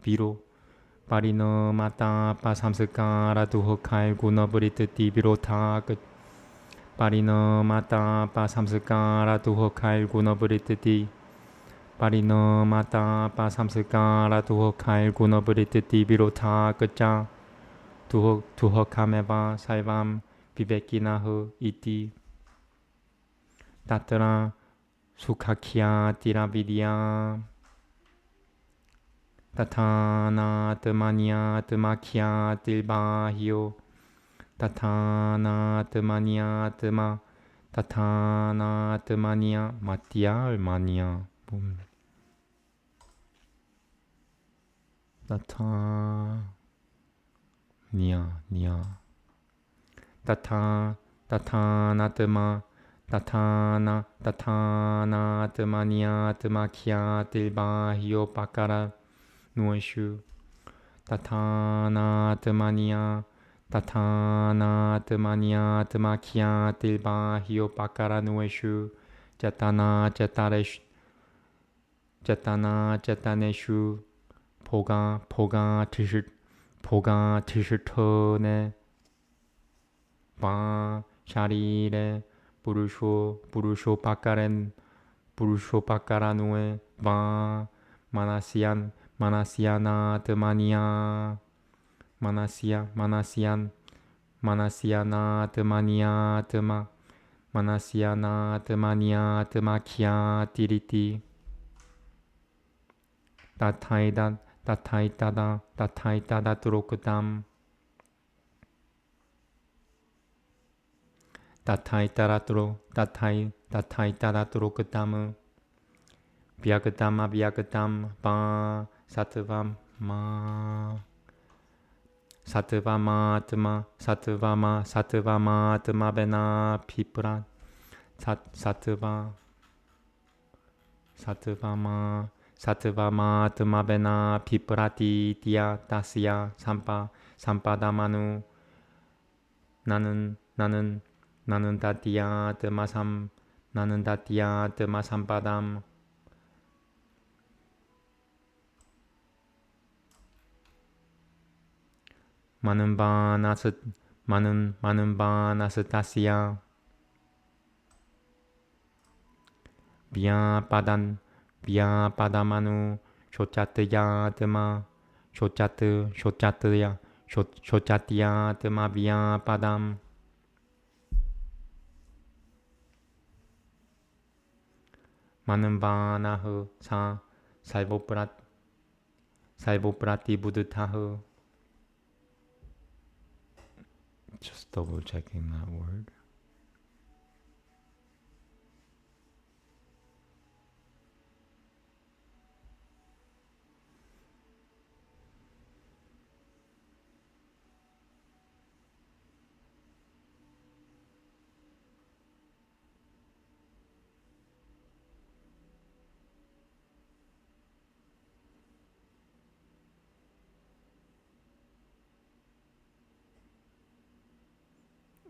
Viro Parinamata Pasamskara Duhakail Guna Pritati Virotha Parinamata Pasamskara Duhakail Guna Pritati Parinamata Pasamskara Duhakail Guna Pritati Virotha Gacha Duhakameva Saivam Vivekinahu Iti Tatra Sukhakhya Tiravidya Tatana Tamanya Tamakya Tilbahyo Tatana Tamanya Tatana Tamanya Matya or Manya Nya Tatana Tamanya Tamakya Tilbahyo Pakara Nueshu Tatana Tamanya Tamakya Tilbahyo Pakara Nueshu Jatana Jataneshu Poga Tishitone Va Sharire Purusho Pakaranue Va Manasyana Tamanya Manasyana Tamanya Manasyana Tamakya Tiriti Tataidan Tataitada Turokudam, Tataitada Turokudam, Vyagatam, Ba, Sattvamatma Bena Pipra, Sattvamatma Bena Piprati Tia Tasya Sampadamanu, 나는 다티야 드마삼바담 많은 바나스타시아 비아바다마누 쇼짜뜨야 드마 쇼짜뜨야 드마 비아바담 많은 바나흐 살보프라티 부드타흐. Just double checking that word.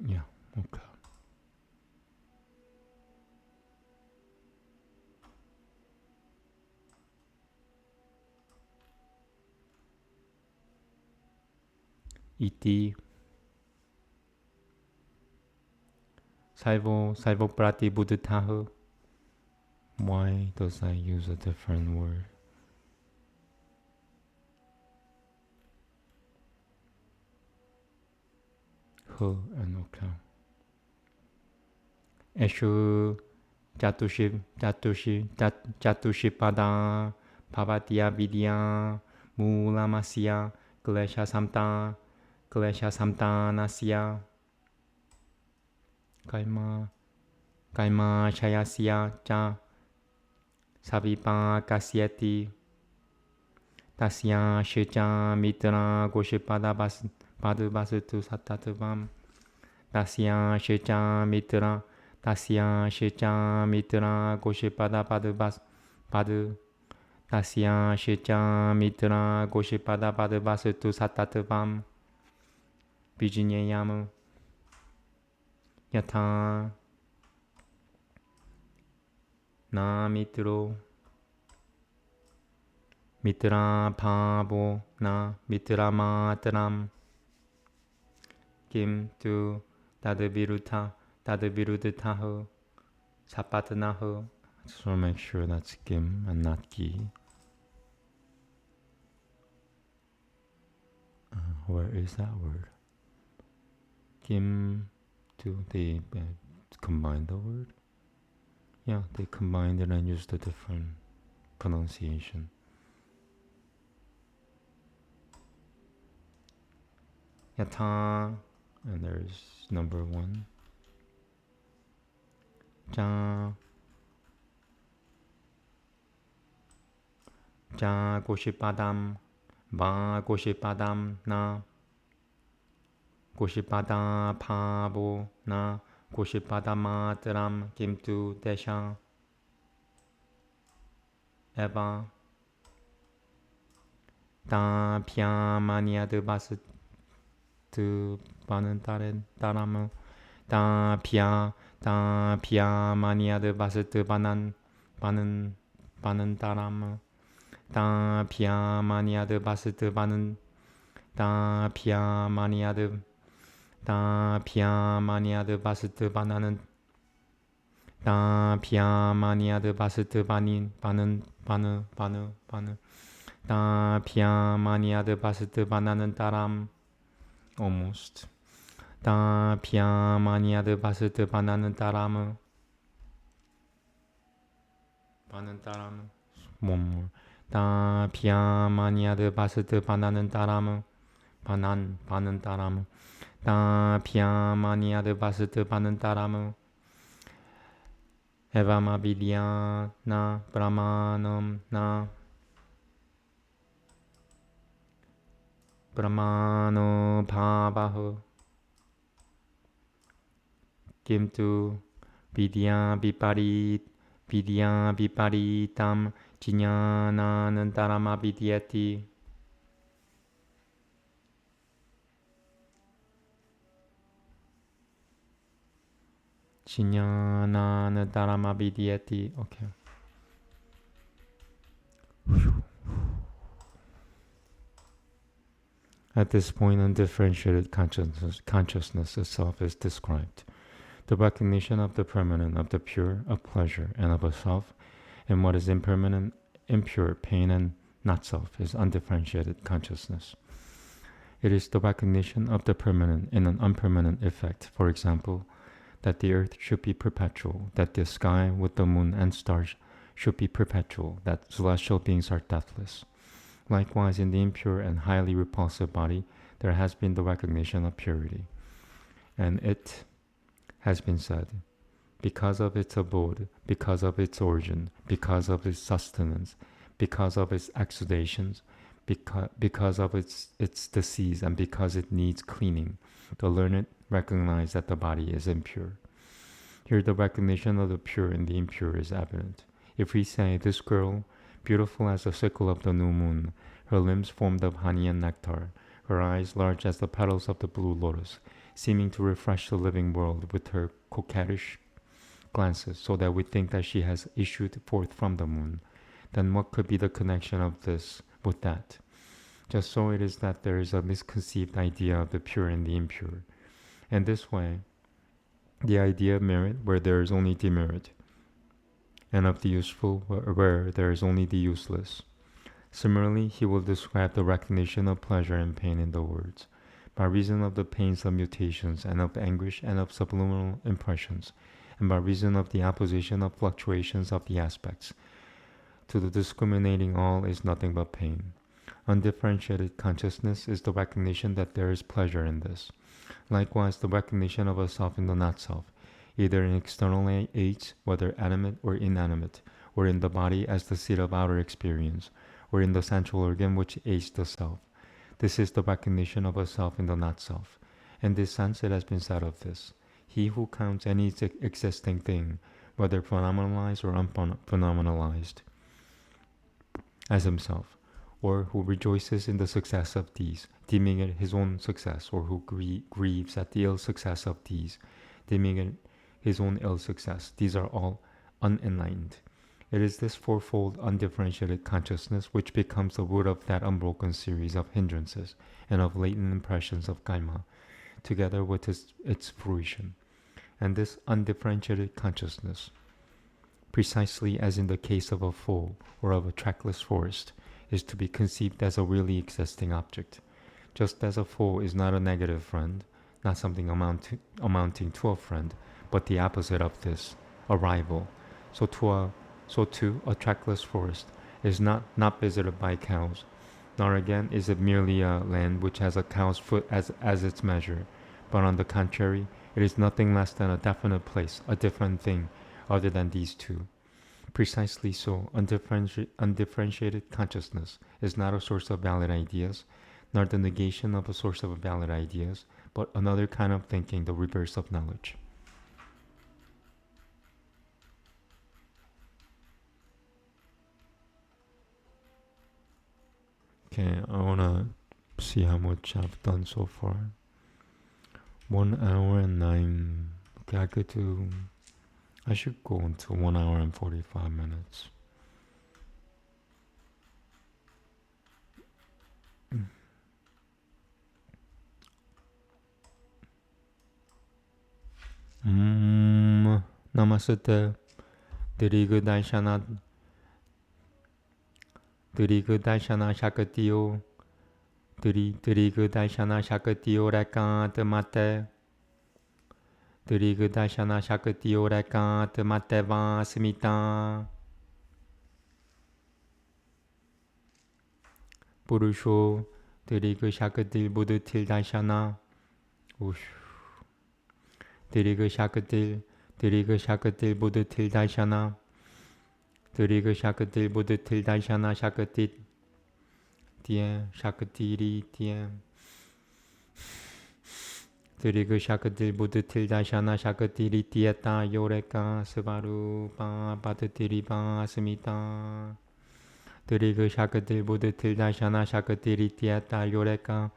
Yeah, okay. Iti Salvo Prati Buddhatahu. Why does I use a different word? Hu and okay. Eshu Jatushipada Bhavatiya Vidya Mulamasya Klesha Samtanasya Kaima Shayasya Cha Savipa Kasyati Tasya Shicha Mitra Goshipada Basutu Satatavam Tasya Shicha Mitra Goshipada Padu Tasya Shicha Mitra Goshipada Basutu Satatavam Vijineyamu Yatha Na Mitra Pavo Na Mitra Matram Kim Tu Tadavirudatahu Sapatanahu. I just want to make sure that's Kim and not Ki. Where is that word? Kim Tu, they combined the word? Yeah, they combined it and used a different pronunciation. Yatha, and there's number 1. Ja Goshipadam Va Goshipadam Na Goshipada Pavo Na Goshipadamataram Kimtu Desha Eva Da Pyamaniad Basut Banantaren Darama Da Pyamaniad Basut Banantaram Da Pyamaniad Basut Banan Da Pyamaniad Basut Banan Da Pyamaniad Basut Banan Da Pyamaniad Basut Banantaram. Almost. Da Pyamaniad Basut Banantaram. One more. Ta pia mania de basete banan taram. Banan taram. Ta pia mania de basete banan taram. Evama vidya na brahmanam na brahmano bhavaho. Kimtu vidya viparitam jnananantaram avidyati. Jnananantaram avidyati. Okay. At this point, undifferentiated consciousness itself is described. The recognition of the permanent, of the pure, of pleasure, and of a self, and what is impermanent, impure, pain, and not self is undifferentiated consciousness. It is the recognition of the permanent in an unpermanent effect. For example, that the earth should be perpetual, that the sky with the moon and stars should be perpetual, that celestial beings are deathless. Likewise, in the impure and highly repulsive body, there has been the recognition of purity. And it has been said, because of its abode, because of its origin, because of its sustenance, because of its exudations, because of its disease, and because it needs cleaning, the learned recognize that the body is impure. Here the recognition of the pure and the impure is evident. If we say, this girl, beautiful as the sickle of the new moon, her limbs formed of honey and nectar, her eyes large as the petals of the blue lotus, seeming to refresh the living world with her coquettish glances, so that we think that she has issued forth from the moon, then what could be the connection of this with that? Just so it is that there is a misconceived idea of the pure and the impure. And this way, the idea of merit where there is only demerit, and of the useful where there is only the useless. Similarly, he will describe the recognition of pleasure and pain in the words, by reason of the pains of mutations and of anguish and of subliminal impressions, and by reason of the opposition of fluctuations of the aspects. To the discriminating all is nothing but pain. Undifferentiated consciousness is the recognition that there is pleasure in this. Likewise, the recognition of a self in the not-self, either in external aids, whether animate or inanimate, or in the body as the seat of outer experience, or in the central organ which aids the self. This is the recognition of a self in the not-self. In this sense, it has been said of this, he who counts any existing thing, whether phenomenalized or unphenomenalized, as himself, or who rejoices in the success of these, deeming it his own success, or who grieves at the ill success of these, deeming it his own ill success. These are all unenlightened. It is this fourfold undifferentiated consciousness which becomes the root of that unbroken series of hindrances and of latent impressions of karma, together with its fruition. And this undifferentiated consciousness, precisely as in the case of a foal or of a trackless forest, is to be conceived as a really existing object. Just as a foe is not a negative friend, not something amounting to a friend, but the opposite of this, a rival, so too a trackless forest is not visited by cows, nor again is it merely a land which has a cow's foot as its measure, but on the contrary, it is nothing less than a definite place, a different thing, other than these two. Precisely so, undifferentiated consciousness is not a source of valid ideas, nor the negation of a source of valid ideas, but another kind of thinking, the reverse of knowledge. Okay, I want to see how much I've done so far. 1 hour and 9. Okay, I should go until 1 hour and 45 minutes. Namaste. Rig Darshana Shakatiyo. Rig Darshana Shakatiyo Rakant Mate. Rig Darshana Shakatiyo Rakant Mate Vasmita. Purusho Diriga Shakadil Buddha Til Daishana. Diriga Shakadil Buddha Til Daishana. Diriga Shakadil Buddha Til Daishana Shakadit Tien Shakadiri Tien. Diriga Shakadil Buddha Til Daishana Shakadiri Tieta Yoreka Svarupa Patatiripa Asmita. Diriga Shakadil Buddha Til Daishana Shakadiri Tieta Yoreka.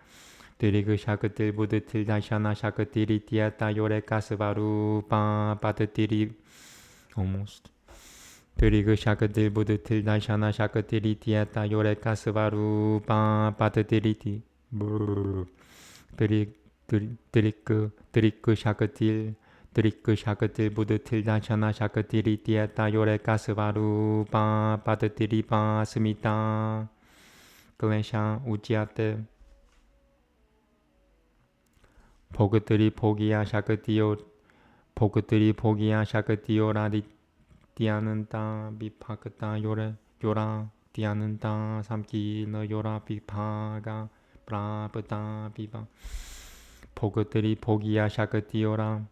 Diriga Shakadil Buddha Til Daishana Shakadiri Tieta Yoreka Svarupa Patatiri. Almost. Diriga Shakadil Buddha Til Daishana Shakadiri Tieta Yoreka Svarupa Patatiriti. Diriga Shakadil Buddha Til Daishana Shakadiri Tieta Yoreka Svarupa Patatiripa Smita. Klesha Ujyate. Pogatiri Pogia Shakatiyo. Pogatiri Pogia Shakatiyo Radityananta Vipakata Yora Tyananta Samki no Yora Vipaga Prapata Viva. Pogatiri Pogia Shakatiyora.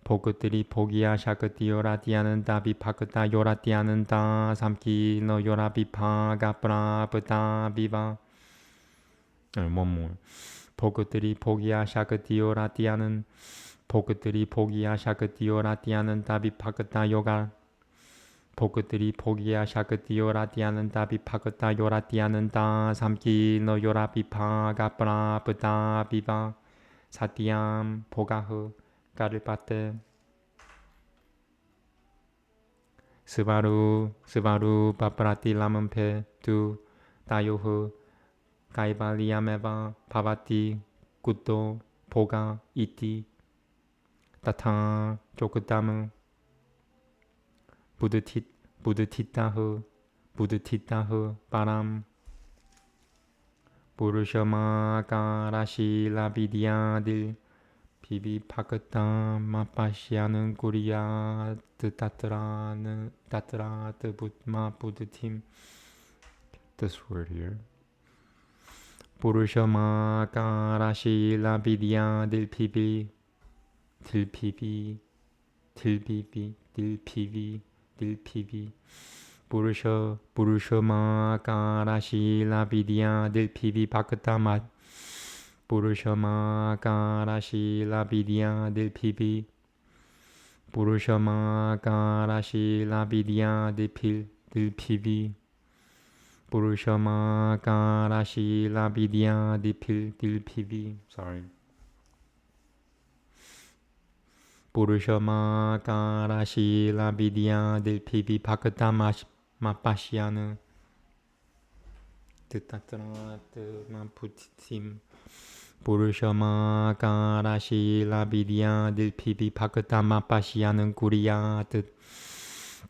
Pogatiri Pogia Shakatiyora Tyananta Vipakata Yora Tyananta Samki no Yora Vipaga Prapata Viva. One more. Pogatiri Pogia Shakatiyora Tyanan. Pogatiri Pogia Shakatiyora Tyananta Vipakata Yoga. Pogatiri Pogia Shakatiyora Tyananta Vipakata Yora Tyananta Samki no Yora Vipaga Prapata Viva. Satyam Pogaho Karipate. Svaru Paprati Lamampe Tu Tayoho Kaivaliyameva Pavati Kuto Poga Iti Tata Jokadamu Buddhititaho Param Purushama Karashi Labidyadil Pibi Pakata Mapashyanan Kuriya Tatra Butma Buddhatim. This word here. Purushama Karashi Labidyadil Pibi Dilpivi Purushama Karashi Lavidya Dilpivi Pakatamat. Purushama Karashi Lavidya Dilpivi. Purushama Karashi Lavidya Dilpivi. Purushama Karashi Lavidya Dilpivi. Sorry. Purushama Karashi Lavidya Dilpivi Pakatama Mapashyana Titatra Maputitim. Purushama Karashi Lavidya Dilpivi Pakatama Mapashyana Kuriyat.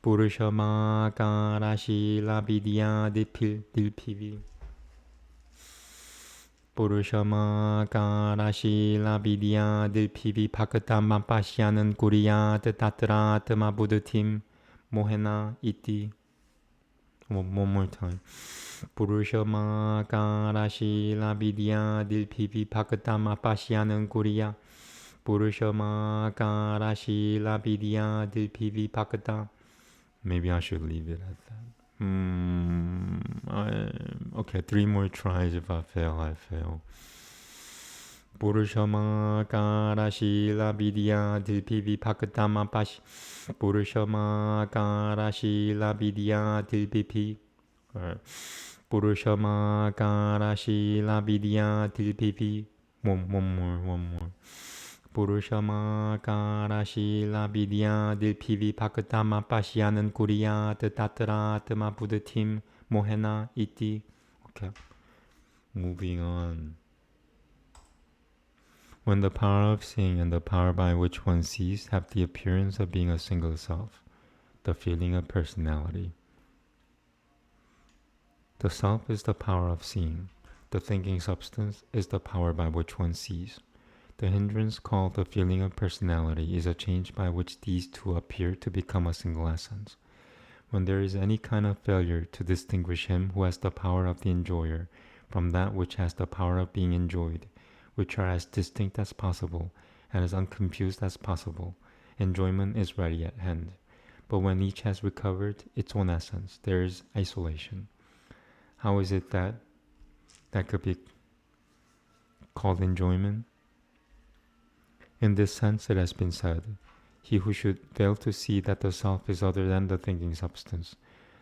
Purushama Karashi Lavidya Dilpivi. Purushama Karashi Lavidya Dilpivi Pakatama Mapashyana Kuriyat Tatrat Mabudatim Mohena Iti. One more time. Purushama Karashi Lavidya Dilpivi Pakatama Mapashyana Kuriya. Purushama Karashi Lavidya Dilpivi Pakata. Maybe I should leave it at that. Okay, 3 more tries. If I fail, I fail. Purushama Karashi Lavidya Dilpivi Pakatama Pash. Purushama Karashi Lavidya Dilpivi. Purushama Karashi Lavidya Dilpivi. One more. Purushama Karashi Lavidya Dilpivi Pakatama Pashyanan Kuriyat Tatrat Mabudatim Mohena Iti. Okay, moving on. When the power of seeing and the power by which one sees have the appearance of being a single self, the feeling of personality. The self is the power of seeing. The thinking substance is the power by which one sees. The hindrance called the feeling of personality is a change by which these two appear to become a single essence. When there is any kind of failure to distinguish him who has the power of the enjoyer from that which has the power of being enjoyed, which are as distinct as possible and as unconfused as possible. Enjoyment is ready at hand. But when each has recovered its own essence, there is isolation. How is it that could be called enjoyment? In this sense, it has been said, he who should fail to see that the self is other than the thinking substance,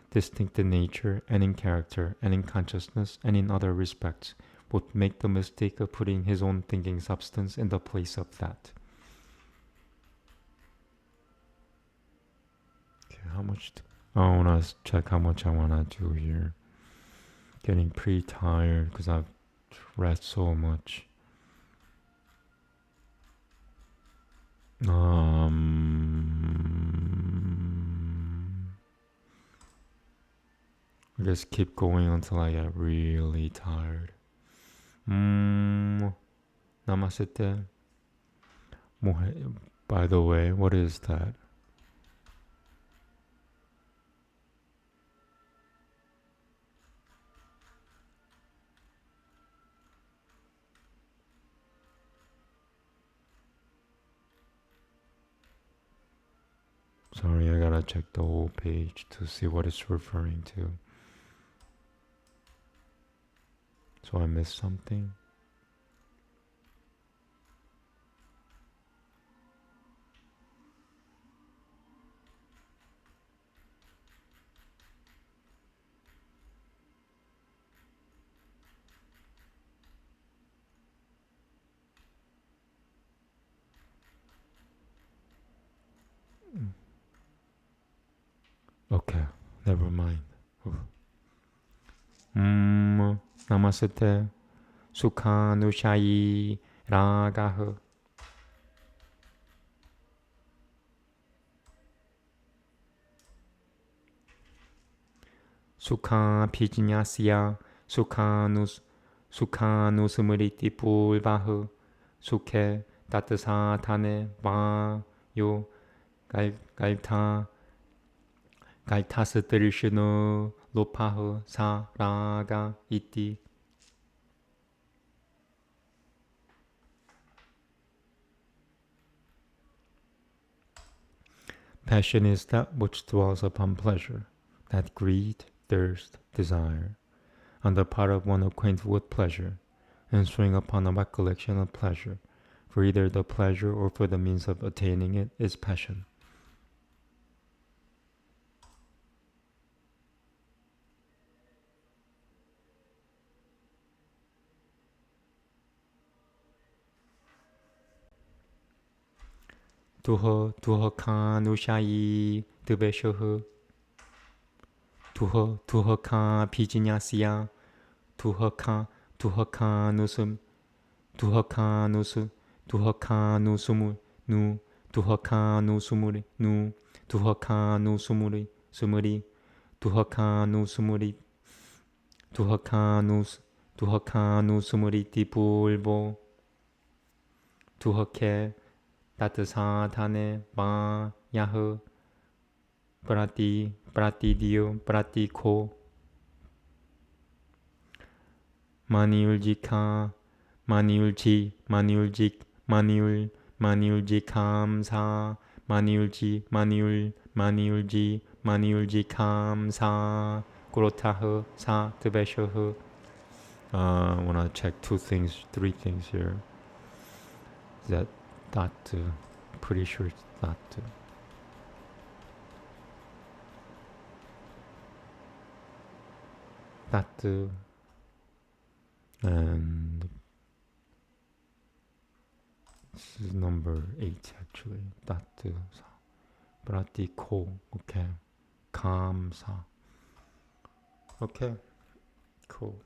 distinct in nature and in character and in consciousness and in other respects, would make the mistake of putting his own thinking substance in the place of that. Okay, how much? I want to check how much I want to do here. Getting pretty tired because I've read so much. Just keep going until I get really tired. Namaste. By the way, what is that? Sorry, I gotta check the whole page to see what it's referring to. So I missed something. Okay, never mind. Namaste. Sukhanushayi ragaha. Sukha pijñasya sukhanusmriti pulvaha sukhe tatasatane vayo galtasatrishno lopaha sa raga iti. Passion is that which dwells upon pleasure, that greed, thirst, desire, on the part of one acquainted with pleasure, ensuing upon a recollection of pleasure, for either the pleasure or for the means of attaining it is passion. Duha kanushayi dubeshohu. Duha ka pijñasya. Duha kanusum. Duha kanusumuri. Nu. Duha kanusumuri. Nu. Duha kanusumuri. Sumuri. Duha kanusumuri. Duha kanusumuriti pulvo. Duha ke. Tatasatane ba yahu pratidio pratiko maniuljika maniuljikamsa maniuljikamsa kurotahu sa tibeshahu. I want to check three things here. Is that Datu? Pretty sure it's Datu. Datu. And this is number 8 actually. Datu. Pratiko. Okay. Kamsa. Okay. Cool.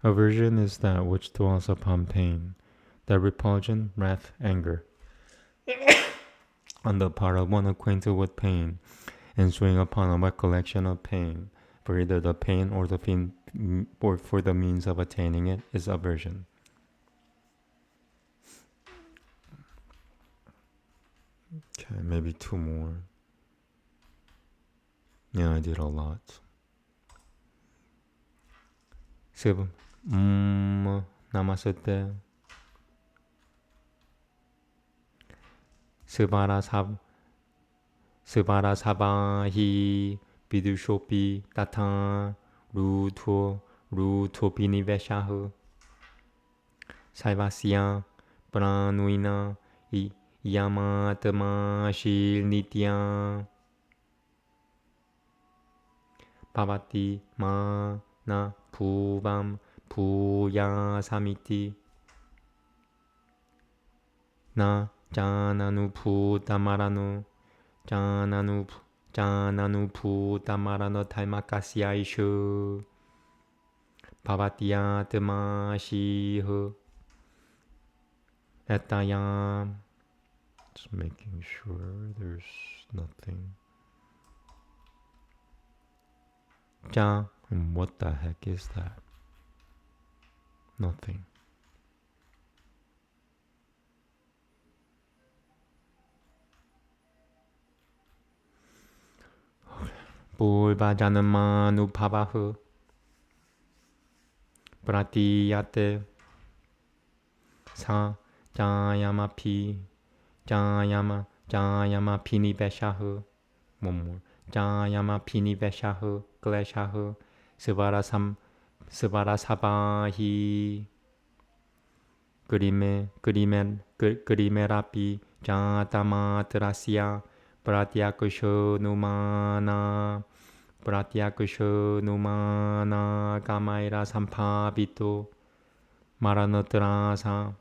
Aversion is that which dwells upon pain, that repulsion, wrath, anger, on the part of one acquainted with pain, ensuing upon a recollection of pain, for either the pain or or for the means of attaining it is aversion. Okay, maybe 2 more. Yeah, I did a lot. Namaste. Svara Sabahi Vidushopi Tatan Rutopi Niveshahu Saivasya Pranuina Yamatamashi Nitya Pavati Mana Puvam Puya Samiti Na Jananu Putamaranu Jananu Putamarano Taimakasya Ishu Pavatiya Tamashihu Etayam. Just making sure there's nothing. Ja, and what the heck is that? Nothing. Purvajanamanu Pavahu Pratiyate Sa Jayama Pini Veshahu. One more. Jayama Pini Veshahu Gleshahu Sivarasam Sivarashabahi Grimerapi Jatamatrasya Pratyakusho Numana Kamaira Sampavito Maranatrasa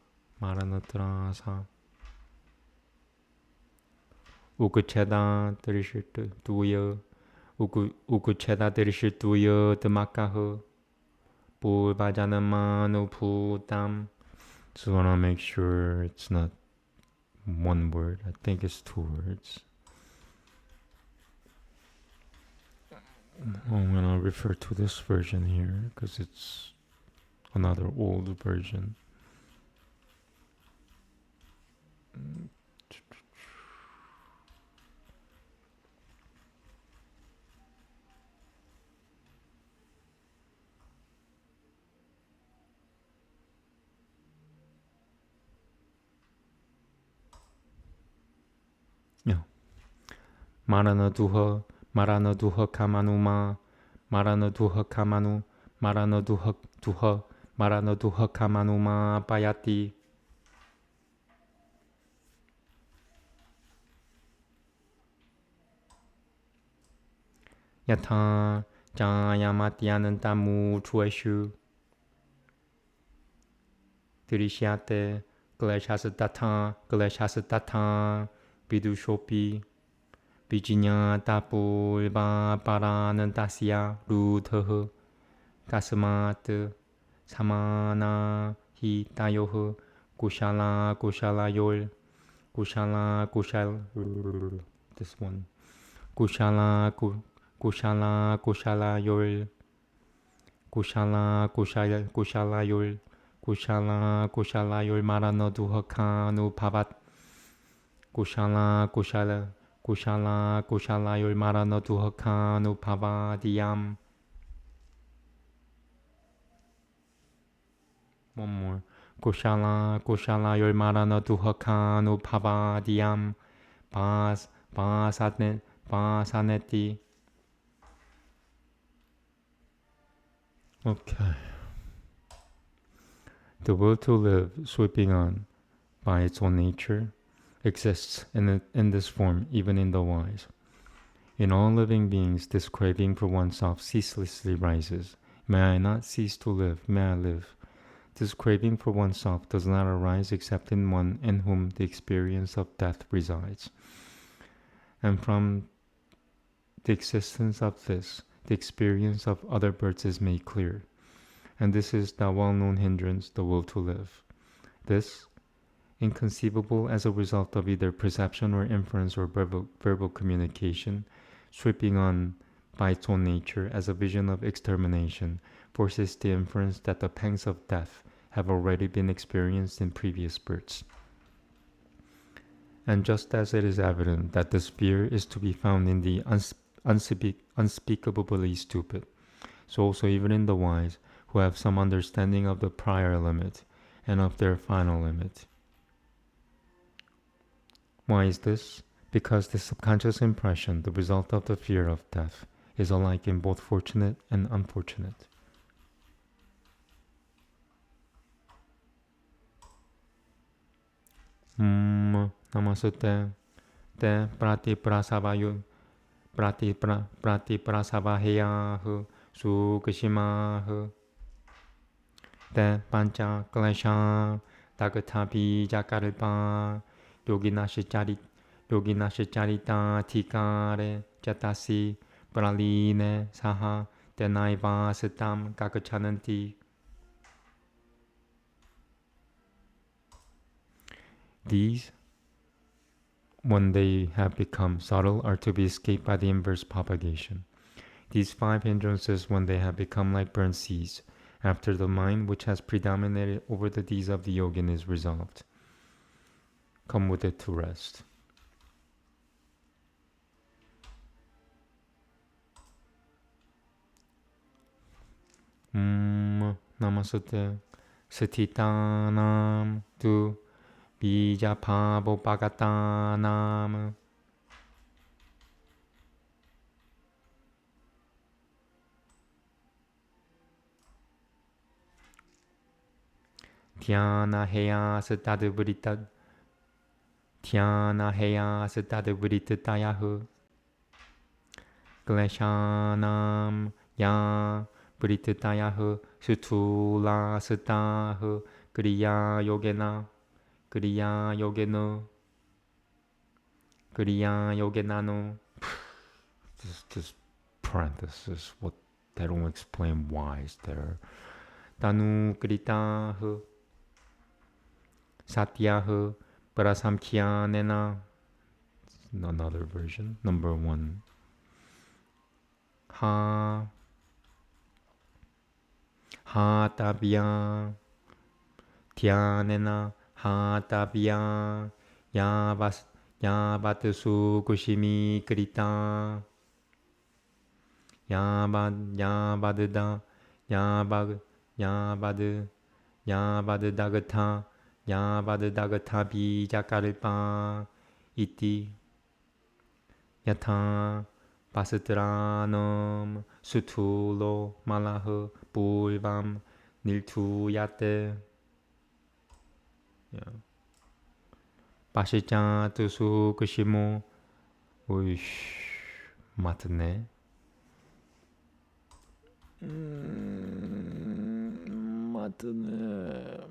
Ukucheda Trishituya Ukucheda Trishituya Tamakaho Purvajanamanu Putam. Just want to make sure it's not one word. I think it's two words. I'm going to refer to this version here because it's another old version. Yeah. Maranaduha Kamanuma Maranaduha Kamanuma Payati Yatha Jayamatyanantamu Chueshu Tirishyate Gleshasatata Vidushopi Vijinya Tapulva Paranantasya Rutha Kasmat Samana Hitayoh Kushala Yol this one Kushala Yol Kushala Yol Maranaduhakanu Pavat Kushala Yol Maranaduhakanu Pavadiyam. One more. Kushala Yol Maranaduhakanu Pavadiyam Pasaneti. Okay. The will to live, sweeping on by its own nature, exists in this form even in the wise. In all living beings, this craving for oneself ceaselessly rises. May I not cease to live, may I live. This craving for oneself does not arise except in one in whom the experience of death resides. And from the existence of this, the experience of other births is made clear. And this is the well-known hindrance, the will to live. This, inconceivable as a result of either perception or inference or verbal communication, sweeping on by its own nature as a vision of extermination, forces the inference that the pangs of death have already been experienced in previous births. And just as it is evident that this fear is to be found in the unspeakably stupid, so also even in the wise, who have some understanding of the prior limit and of their final limit. Why is this? Because the subconscious impression, the result of the fear of death, is alike in both fortunate and unfortunate. Namaste. Te prati prasavayu prati prasavaheyahu sukashimahu. Te pancha klesha dagatapi jakarpa yoginashicharita tikare jatasi praline saha tenaiva sitam kakachananti. These, when they have become subtle, are to be escaped by the inverse propagation. These 5 hindrances, when they have become like burnt seeds, after the mind which has predominated over the deeds of the yogin is resolved, come with it to rest. Namaste. Satitanam tu Bijapavo Bhagatanam. Dhyana heya satadavrita tayahu. Kleshanam ya tayahu sutula satahu kriya yogena. Kriya yogenano. This parenthesis, what they don't explain why is there. Tanu kritahu satyahu parasamkhyanena. Another version, number 1. Ha tabya dhyanena ha tabya yavatasu kushimi krita yavadada yavadagata bijakarpa iti yatha pasatranam sutulo malah pulvam niltuyate. Pashicatu sukushimo matne. Matne.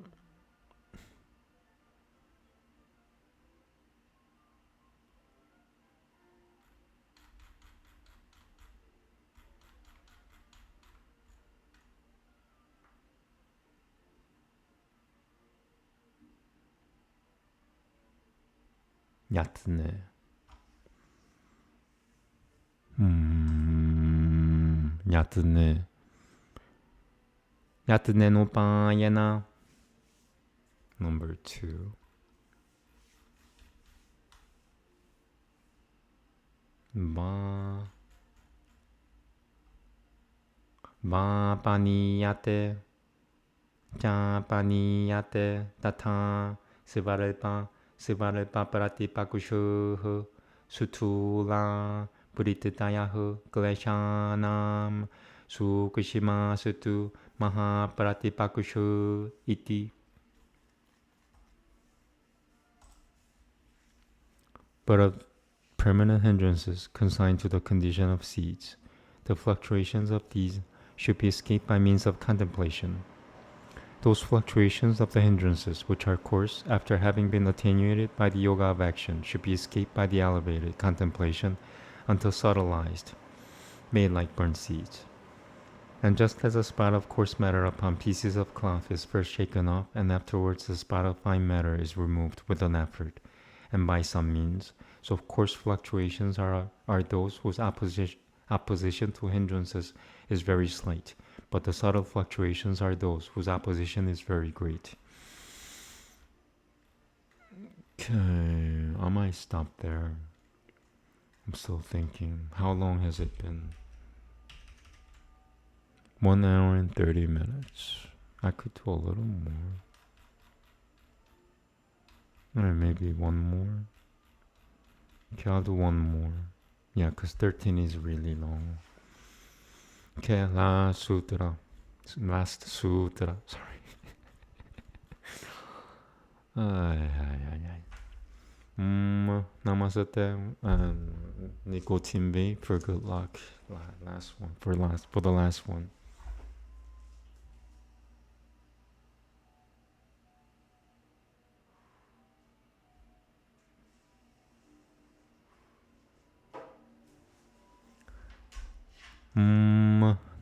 Yatne. Yatne. Yatne no payana. Number 2. Va paniyate. Cha paniyate. Tata Sivaralpa pratipakushuhu sutula purititayahu kleshanam sukushima sutu mahapratipakushu iti. But of permanent hindrances consigned to the condition of seeds, the fluctuations of these should be escaped by means of contemplation. Those fluctuations of the hindrances which are coarse after having been attenuated by the yoga of action should be escaped by the elevated contemplation until subtilized, made like burnt seeds. And just as a spot of coarse matter upon pieces of cloth is first shaken off and afterwards the spot of fine matter is removed with an effort and by some means, so coarse fluctuations are those whose opposition to hindrances is very slight, but the subtle fluctuations are those whose opposition is very great. Okay, I might stop there. I'm still thinking. How long has it been? 1 hour and 30 minutes. I could do a little more. Or maybe one more. Okay, I'll do one more. Yeah, because 13 is really long. Okay, last sutra. Sorry. Namaste and Nico Timbe for good luck. For the last one.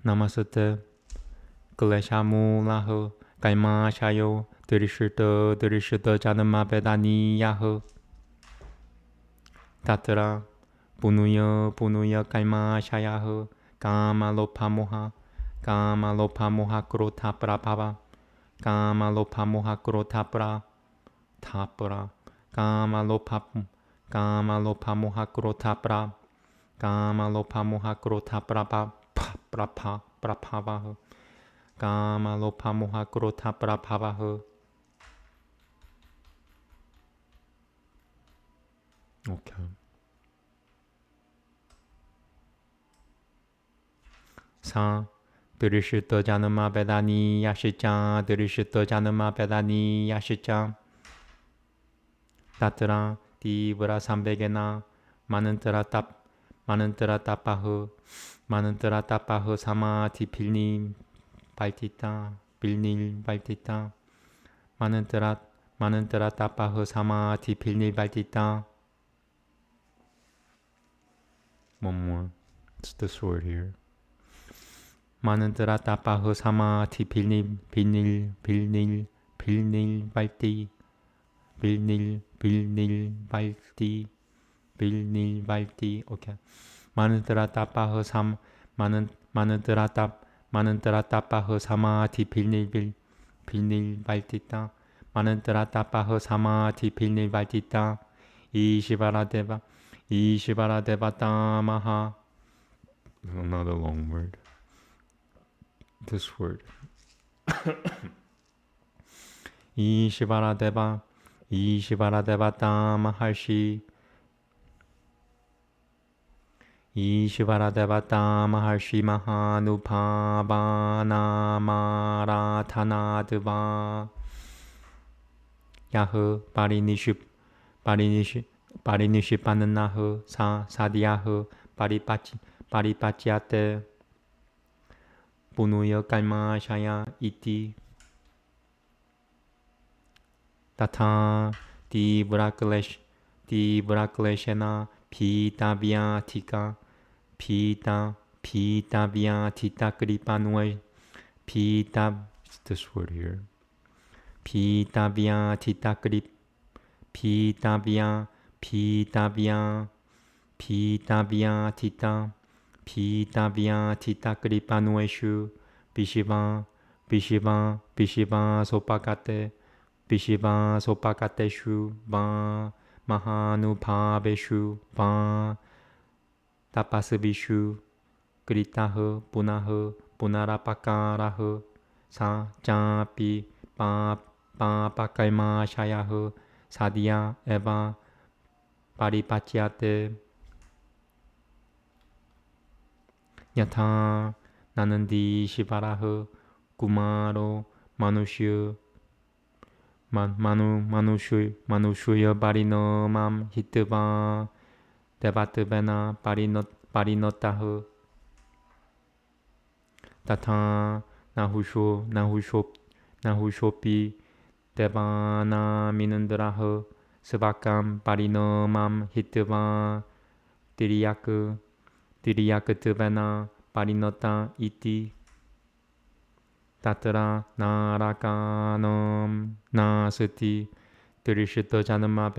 Namaste. Kleshamulahu. Kaima Shayo. Dirishita Janama Bedani Yahu. Tatra. Punuya Kaima Shayahu. Kama Lopamoha. Kama Lopamoha Krota Prabhava. Kama Lopamoha Krota Tapra. Kama Lopamoha Krota Pra. Kama Lopamoha Krota Prabhava. Kama Lopamoha Krota Prabhava. Okay. Sa Dirishita Janama Vedani Yashicha. Dirishita Janama Vedani Yashicha. Tatra Divra Sambegena Manantara Tapahu Samadhi Pilni Baltita Pilnil Baltita Manantara Tapahu Samadhi Pilnil Baltita. One more. It's this word here. Manantara Tapahu Samadhi Pilnil Balti Pilnil Balti. Okay. Manantara Tapahu Manantara Tapahu Samadhi Pilnil Baltita. Manantara Tapahu Samadhi Pilnil Baltita. Ishvara Devatamaha. Another long word. This word. Ishvara Devata Maharshi. Ishvara Devata Maharshi Mahanupavana Marathanadva. Yahu Parinishipanahu Sadhyahu Paripachyate Punuya Kaima Shaya Iti. Tata Divrakleshana Pita Vyatika Pita Vyatita Kripanue Pita. This word here. Pita Vyatita Krip Pita Vyatita Kripanueshu Vishiva Sopakate Vishiva Sopakateshu Va Mahanupaveshu Va Tapasabishu Kritaha Punarapakaraha Sa Japi Papakaima Shayaha Sadhya Eva Paripachyate. Yatha Nanandi Shivaraha Kumaro Manushuya Barino Mam Hitva Devatavena Parinotaha. Tata Nahushopi Devana Minandraha Savakam Parino Mam Hitva Diriyakatavana Parinota Iti. Tatra Narakanam Nasati Dirishita Janama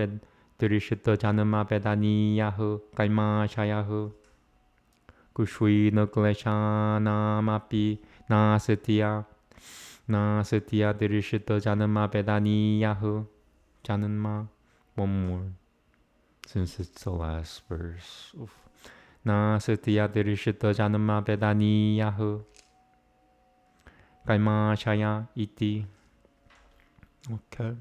Vedani Yahu Kaima Shayahu Kushwi Nukleshanamapi Nasatiya Dirishita Janama Vedani Yahu Janama. One more, since it's the last verse. Nasatiya Dirishita Janama Vedani Yahu. Kaima Shaya Iti. Okay.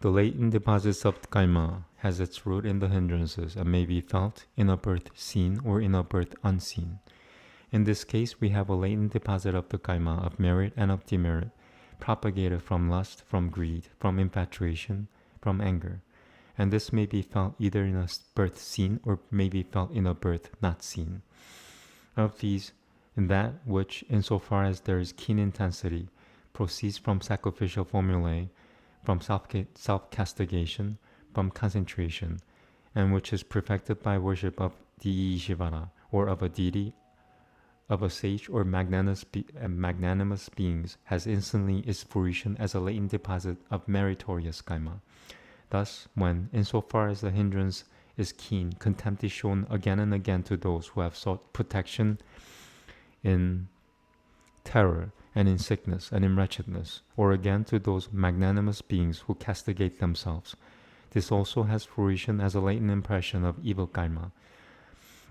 The latent deposits of karma has its root in the hindrances and may be felt in a birth seen or in a birth unseen. In this case, we have a latent deposit of the karma of merit and of demerit, propagated from lust, from greed, from infatuation, from anger. And this may be felt either in a birth seen or may be felt in a birth not seen. Of these, in that which, insofar as there is keen intensity, proceeds from sacrificial formulae, from self-castigation, from concentration, and which is perfected by worship of the Ishvara, or of a deity, of a sage or magnanimous beings, has instantly its fruition as a latent deposit of meritorious karma. Thus, when, insofar as the hindrance is keen, contempt is shown again and again to those who have sought protection in terror, and in sickness, and in wretchedness, or again to those magnanimous beings who castigate themselves. This also has fruition as a latent impression of evil karma.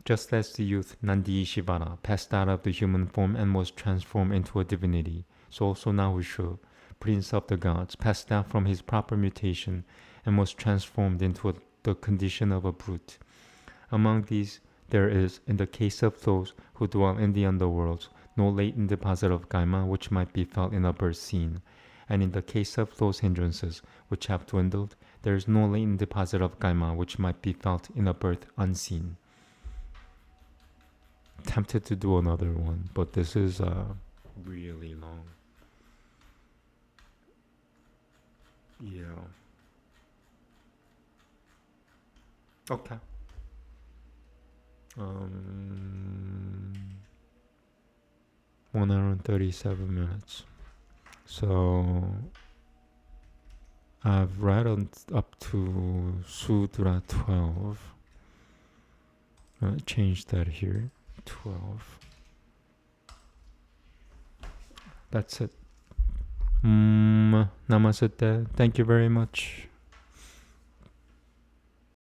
Just as the youth Nandi Shivara passed out of the human form and was transformed into a divinity, so also Nahusha, prince of the gods, passed out from his proper mutation and was transformed into the condition of a brute. Among these, there is, in the case of those who dwell in the underworlds, no latent deposit of karma which might be felt in a birth scene, and in the case of those hindrances which have dwindled, there is no latent deposit of karma which might be felt in a birth unseen. Tempted to do another one, but this is really long. Yeah. Okay. 1 hour and 37 minutes. So I've read up to Sudra 12. Change that here. 12. That's it. Namaste. Thank you very much.